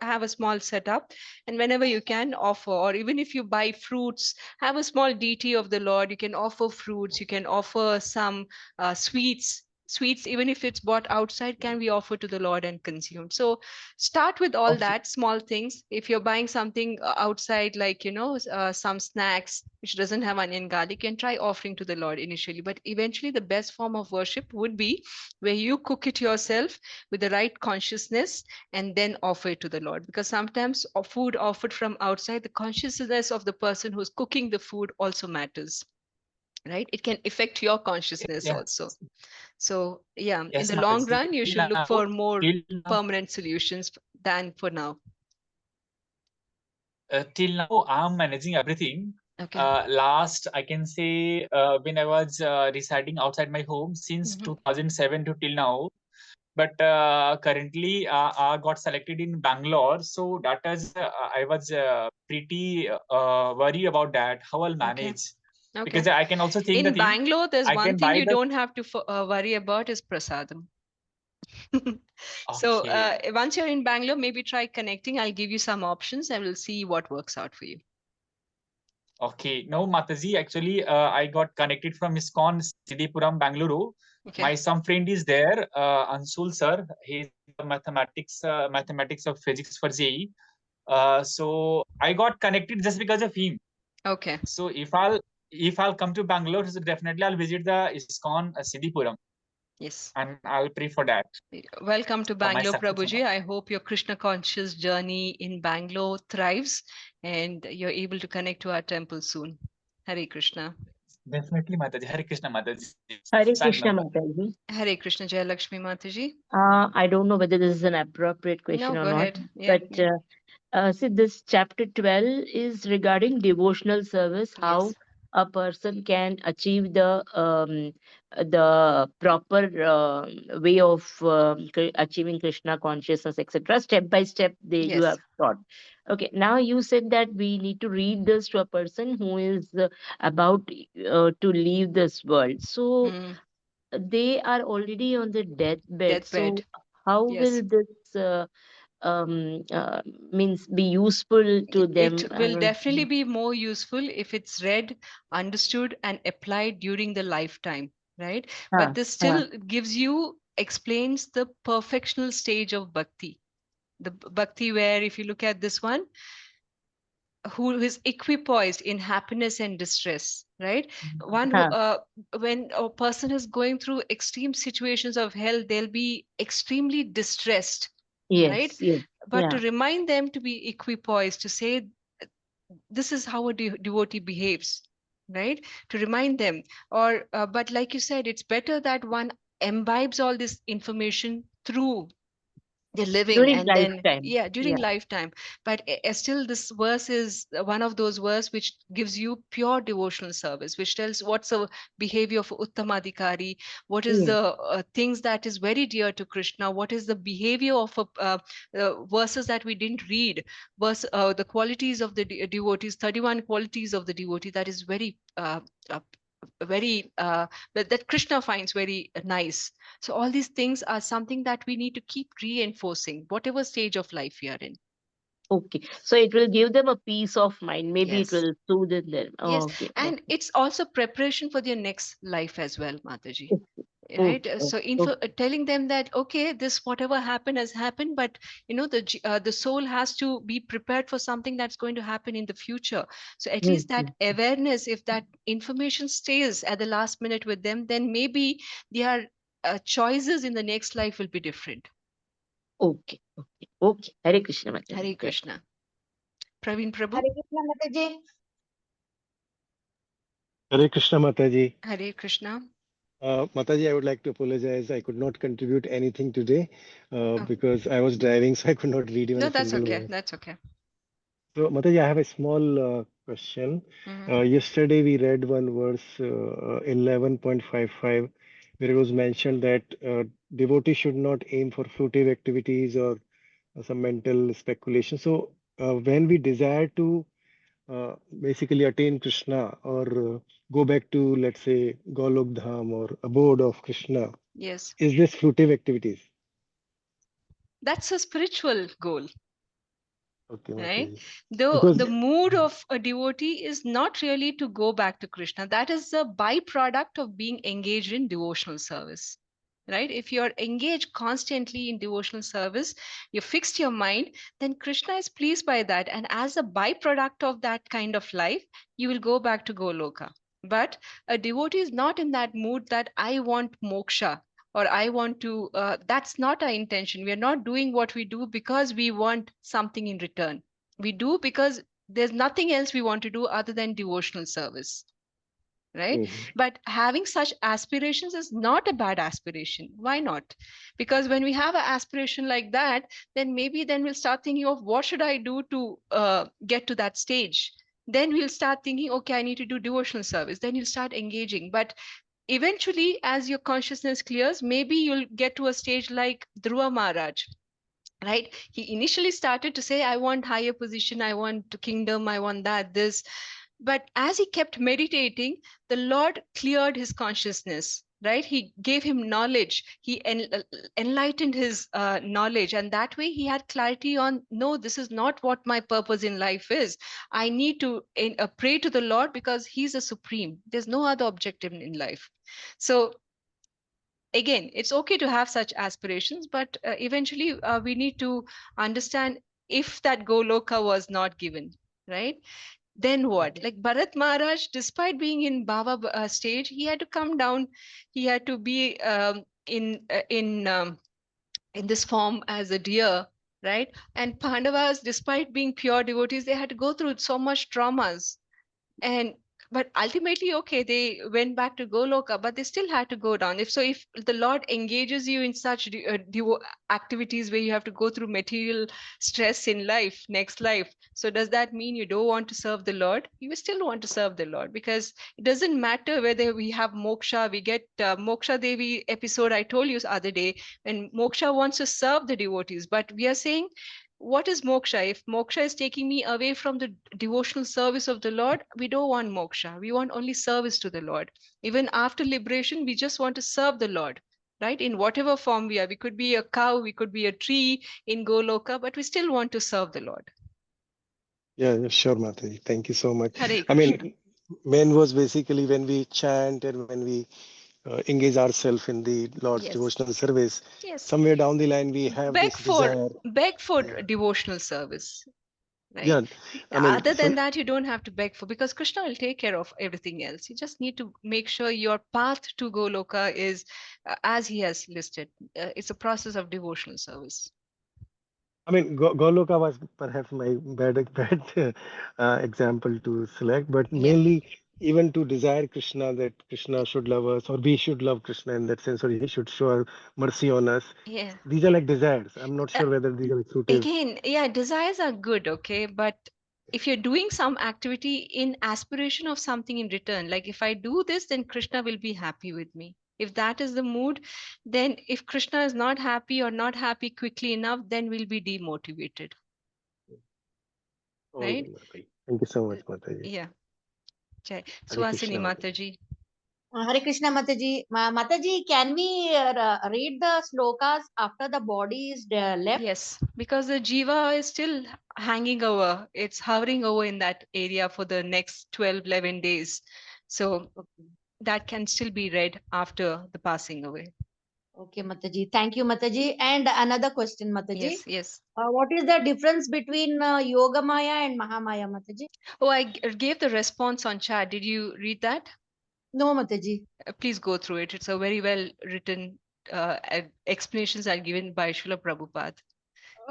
Have a small setup, and whenever you can offer, or even if you buy fruits, have a small deity of the Lord. You can offer fruits, you can offer some sweets, even if it's bought outside, can be offered to the Lord and consumed. So start with all that small things. If you're buying something outside, like some snacks which doesn't have onion garlic, you can try offering to the Lord initially. But eventually the best form of worship would be where you cook it yourself with the right consciousness and then offer it to the Lord. Because sometimes food offered from outside, the consciousness of the person who's cooking the food also matters, right? It can affect your consciousness Yeah. also. So yeah, in Yes, the long Mataji. run, you Till should look now, for more till now, permanent solutions than for now. till now, I'm managing everything. Okay. Last, I can say, when I was residing outside my home since 2007 to till now. But currently, I got selected in Bangalore, so that is I was pretty worried about that. How I'll manage, because I can also think the In thing. Bangalore, there's I one can thing buy you the. don't have to worry about is prasadam. So Okay. once you're in Bangalore, maybe try connecting. I'll give you some options and we'll see what works out for you. Okay, no, Mataji, actually, I got connected from ISKCON Siddhipuram, Bangalore. Okay. My some friend is there, Ansul sir. He's mathematics of physics for JE. So I got connected just because of him. Okay. So if I'll come to Bangalore, so definitely I'll visit the ISKCON Siddhipuram. Yes. And I'll pray for that. Welcome to For my Bangalore, success. Prabhuji. I hope your Krishna conscious journey in Bangalore thrives and you're able to connect to our temple soon. Hare Krishna. Definitely, Mataji. Hare Krishna, Mataji. Hare Sign Krishna, number. Mataji. Hare Krishna, Jaya Lakshmi Mataji. I don't know whether this is an appropriate question No, or go not, ahead. Yeah. but see, this chapter 12 is regarding devotional service, how Yes. a person can achieve the proper way of achieving Krishna consciousness, etc. Step by step, you Yes. have taught. Okay, now you said that we need to read this to a person who is about to leave this world. So they are already on the deathbed. So Deathbed. how Yes. will this um, uh, means be useful to them? It will definitely be more useful if it's read, understood, and applied during the lifetime, right? But this still gives you, explains the perfectional stage of bhakti. The bhakti where, if you look at this one, who is equipoised in happiness and distress, right? One who, when a person is going through extreme situations of hell, they'll be extremely distressed, right? Yes, But to remind them to be equipoised, to say this is how a devotee behaves, right? To remind them, or but like you said, it's better that one imbibes all this information through the living, during and then lifetime. during lifetime. But still, this verse is one of those verse which gives you pure devotional service, which tells what's the behavior of uttamadikari, what is the things that is very dear to Krishna, what is the behavior of verses that we didn't read, the qualities of the devotees, 31 qualities of the devotee, that is very very that Krishna finds very nice. So all these things are something that we need to keep reinforcing, whatever stage of life we are in. Okay, so it will give them a peace of mind. Maybe it Yes. will soothe them. Yes, Okay, and it's also preparation for their next life as well, Mataji. Right. So telling them that, okay, this whatever happened has happened, but the soul has to be prepared for something that's going to happen in the future. So at least that awareness, if that information stays at the last minute with them, then maybe their choices in the next life will be different. Okay. Hare Krishna, Mataji. Hare Krishna. Praveen Prabhu. Hare Krishna Mataji. Hare Krishna Mataji. Hare Krishna. Mataji, I would like to apologize. I could not contribute anything today Oh. because I was driving, so I could not read even No, a that's single okay. word. That's okay. So, Mataji, I have a small question. Yesterday, we read one verse, 11.55, where it was mentioned that devotees should not aim for fruitive activities or some mental speculation. So, when we desire to basically attain Krishna or go back to, let's say, Golok Dham or abode of Krishna, Yes. is this fruitive activities? That's a spiritual goal. Okay, Right? Mataji. Though Because the mood of a devotee is not really to go back to Krishna. That is a byproduct of being engaged in devotional service. Right? If you're engaged constantly in devotional service, you fixed your mind, then Krishna is pleased by that. And as a byproduct of that kind of life, you will go back to Goloka. But a devotee is not in that mood that I want moksha or I want to, that's not our intention. We are not doing what we do because we want something in return. We do because there's nothing else we want to do other than devotional service. Right? But having such aspirations is not a bad aspiration. Why not? Because when we have an aspiration like that, then maybe then we'll start thinking of what should I do to get to that stage. Then we'll start thinking, okay, I need to do devotional service. Then you'll start engaging. But eventually, as your consciousness clears, maybe you'll get to a stage like Dhruva Maharaj. Right? He initially started to say, I want higher position, I want kingdom, I want that, this. But as he kept meditating, the Lord cleared his consciousness. Right? He gave him knowledge. He enlightened his knowledge. And that way he had clarity on, no, this is not what my purpose in life is. I need to pray to the Lord because he's a supreme. There's no other objective in life. So again, it's okay to have such aspirations, but eventually we need to understand if that Goloka was not given, right? Then what? Like Bharat Maharaj, despite being in Baba stage, he had to come down. He had to be in this form as a deer, right? And Pandavas, despite being pure devotees, they had to go through so much traumas. And but ultimately, okay, they went back to Goloka, but they still had to go down. If the Lord engages you in such activities where you have to go through material stress in life, next life, so does that mean you don't want to serve the Lord? You will still want to serve the Lord, because it doesn't matter whether we have moksha. We get Moksha Devi episode I told you the other day, when Moksha wants to serve the devotees, but we are saying, what is moksha? If moksha is taking me away from the devotional service of the Lord, we don't want moksha. We want only service to the Lord. Even after liberation, we just want to serve the Lord, right? In whatever form we are. We could be a cow, we could be a tree in Goloka, but we still want to serve the Lord. yeah, sure, Mataji. Thank you so much. Hare I Krishna. mean, main was basically when we chant and when we engage ourselves in the Lord's Yes. devotional service, Yes. somewhere down the line we have Beg this for desire. devotional service. Right? Yeah, I mean, Other than that, you don't have to beg for, because Krishna will take care of everything else. You just need to make sure your path to Goloka is as he has listed. It's a process of devotional service. I mean, Goloka was perhaps my bad example to select, but Yeah. mainly even to desire Krishna, that Krishna should love us, or we should love Krishna in that sense, or he should show mercy on us. Yeah. These are like desires. I'm not sure whether these are fruitive. Again, yeah, desires are good, okay, but if you're doing some activity in aspiration of something in return, like if I do this, then Krishna will be happy with me. If that is the mood, then if Krishna is not happy or not happy quickly enough, then we'll be demotivated. All Right? right, Mataji. Thank you so much, Mataji. Yeah. Jai. Hare Suhasini Krishna, Mataji. Mataji. Hare Krishna Mataji. Mataji, can we read the slokas after the body is left? Yes, because the jiva is still hanging over. It's hovering over in that area for the next 12, 11 days. So that can still be read after the passing away. Okay, Mataji. Thank you, Mataji. And another question, Mataji. Yes, yes. What is the difference between Yogamaya and Mahamaya, Mataji? Oh, I gave the response on chat. Did you read that? No, Mataji. Please go through it. It's a very well written explanations are given by Srila Prabhupada.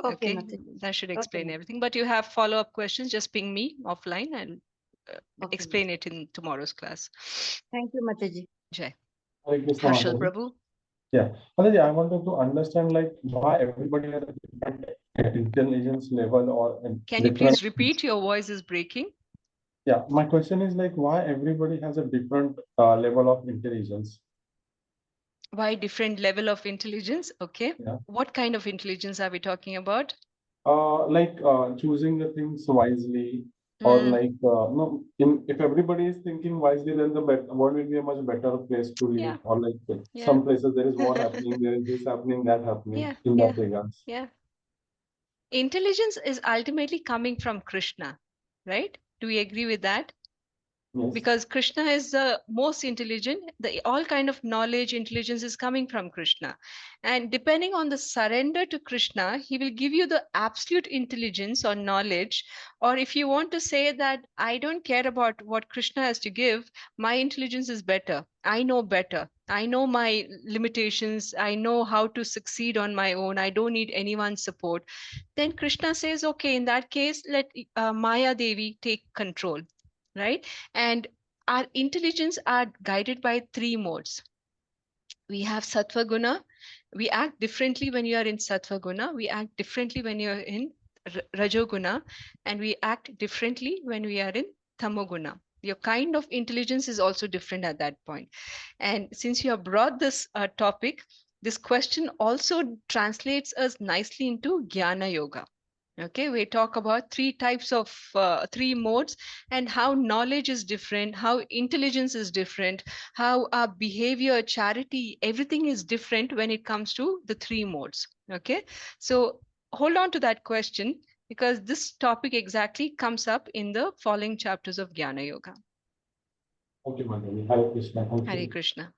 Okay, Mataji. That should Okay, explain Mataji. everything. But you have follow-up questions, just ping me offline and Okay, explain it in tomorrow's class. Thank you, Mataji. Jai. Hare Krishna, Harshal Mataji. Prabhu. Yeah, Mataji, I wanted to understand like why everybody has a different intelligence level or a Can you different. please repeat? Your voice is breaking. Yeah, my question is like why everybody has a different level of intelligence. Why different level of intelligence? Okay. Yeah. What kind of intelligence are we talking about? Like choosing the things wisely, or like no, if everybody is thinking wisely, then the world will be a much better place to live. Yeah. Or like Yeah. some places there is war happening, there is this happening, that happening. Yeah, In yeah. that regards. Yeah. Intelligence is ultimately coming from Krishna, right? Do we agree with that? Yes. Because Krishna is the most intelligent. All kind of knowledge, intelligence is coming from Krishna. And depending on the surrender to Krishna, he will give you the absolute intelligence or knowledge. Or if you want to say that I don't care about what Krishna has to give, my intelligence is better. I know better. I know my limitations. I know how to succeed on my own. I don't need anyone's support. Then Krishna says, okay, in that case, let Maya Devi take control, right? And our intelligence are guided by three modes. We have Sattva Guna. We act differently when you are in Sattva Guna. We act differently when you are in Rajoguna. And we act differently when we are in Tamoguna. Your kind of intelligence is also different at that point. And since you have brought this topic, this question also translates us nicely into Jnana Yoga. Okay, we talk about three types of three modes and how knowledge is different, how intelligence is different, how our behavior, charity, everything is different when it comes to the three modes. Okay, so hold on to that question because this topic exactly comes up in the following chapters of Jnana Yoga. Okay, Mataji. Hare Krishna. Thank Hare you. Krishna.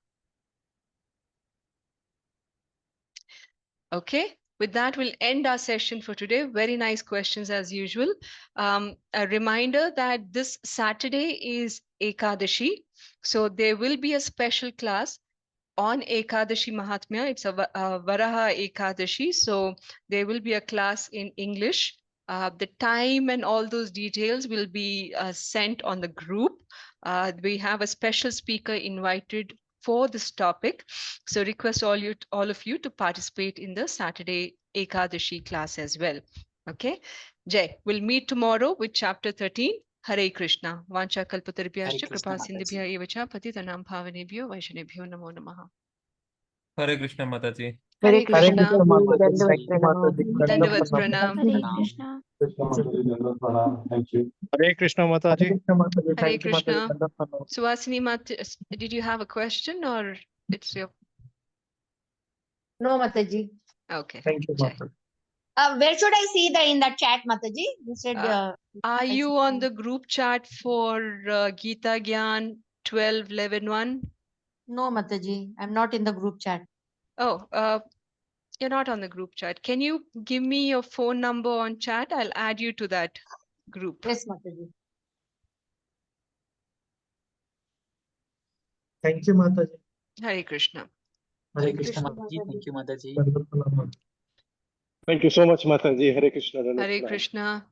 Okay, with that, we'll end our session for today. Very nice questions as usual. A reminder that this Saturday is Ekadashi. So there will be a special class on Ekadashi Mahatmya. It's a Varaha Ekadashi. So there will be a class in English. The time and all those details will be sent on the group. We have a special speaker invited for this topic. So request all of you to participate in the Saturday Ekadashi class as well. Okay. Jai, we'll meet tomorrow with chapter 13. Hare Krishna. Vancha kalpatarubhyascha Krishna, kripa Mataji. sindhubhya evacha patitanam bhavanebhyo vaishnavibhyo namo namaha. Hare Krishna, Mataji. Hare Krishna. Dandavat pranam. Dandavat pranam. Hare Krishna. Krishna, Mataji, Dandavat pranam. Thank you. Hare Krishna, Mataji. Hare Krishna. Suhasini Mat, did you have a question or it's your... No, Mataji. Okay. Thank you, Jai. Mataji. Where should I see in the chat, Mataji? You said. Are you on the group chat for Gita Gyan 12-11-1? No, Mataji. I'm not in the group chat. Oh, you're not on the group chat. Can you give me your phone number on chat? I'll add you to that group. Yes, Mataji. Thank you, Mataji. Hare Krishna. Hare Krishna, Mataji. Thank you, Mataji. Thank you so much, Mataji. Hare Krishna. Hare Krishna.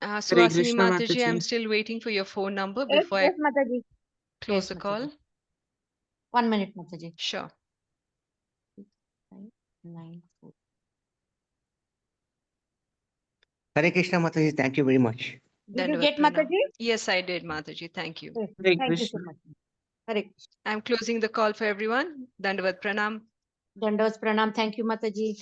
Hare Suhasini Krishna, Mataji, I'm Mataji. still waiting for your phone number Yes, before yes, I Mataji. close Yes, the Mataji. call. 1 minute, Mataji. Sure. 9, 4. Hare Krishna, Mataji. Thank you very much. Did you Dandavat get pranam. Mataji? Yes, I did, Mataji. Thank you. Yes. Hare Thank you so Krishna. much. Hare Krishna. I'm closing the call for everyone. Dandavat pranam. Dandavat pranam. Thank you, Mataji.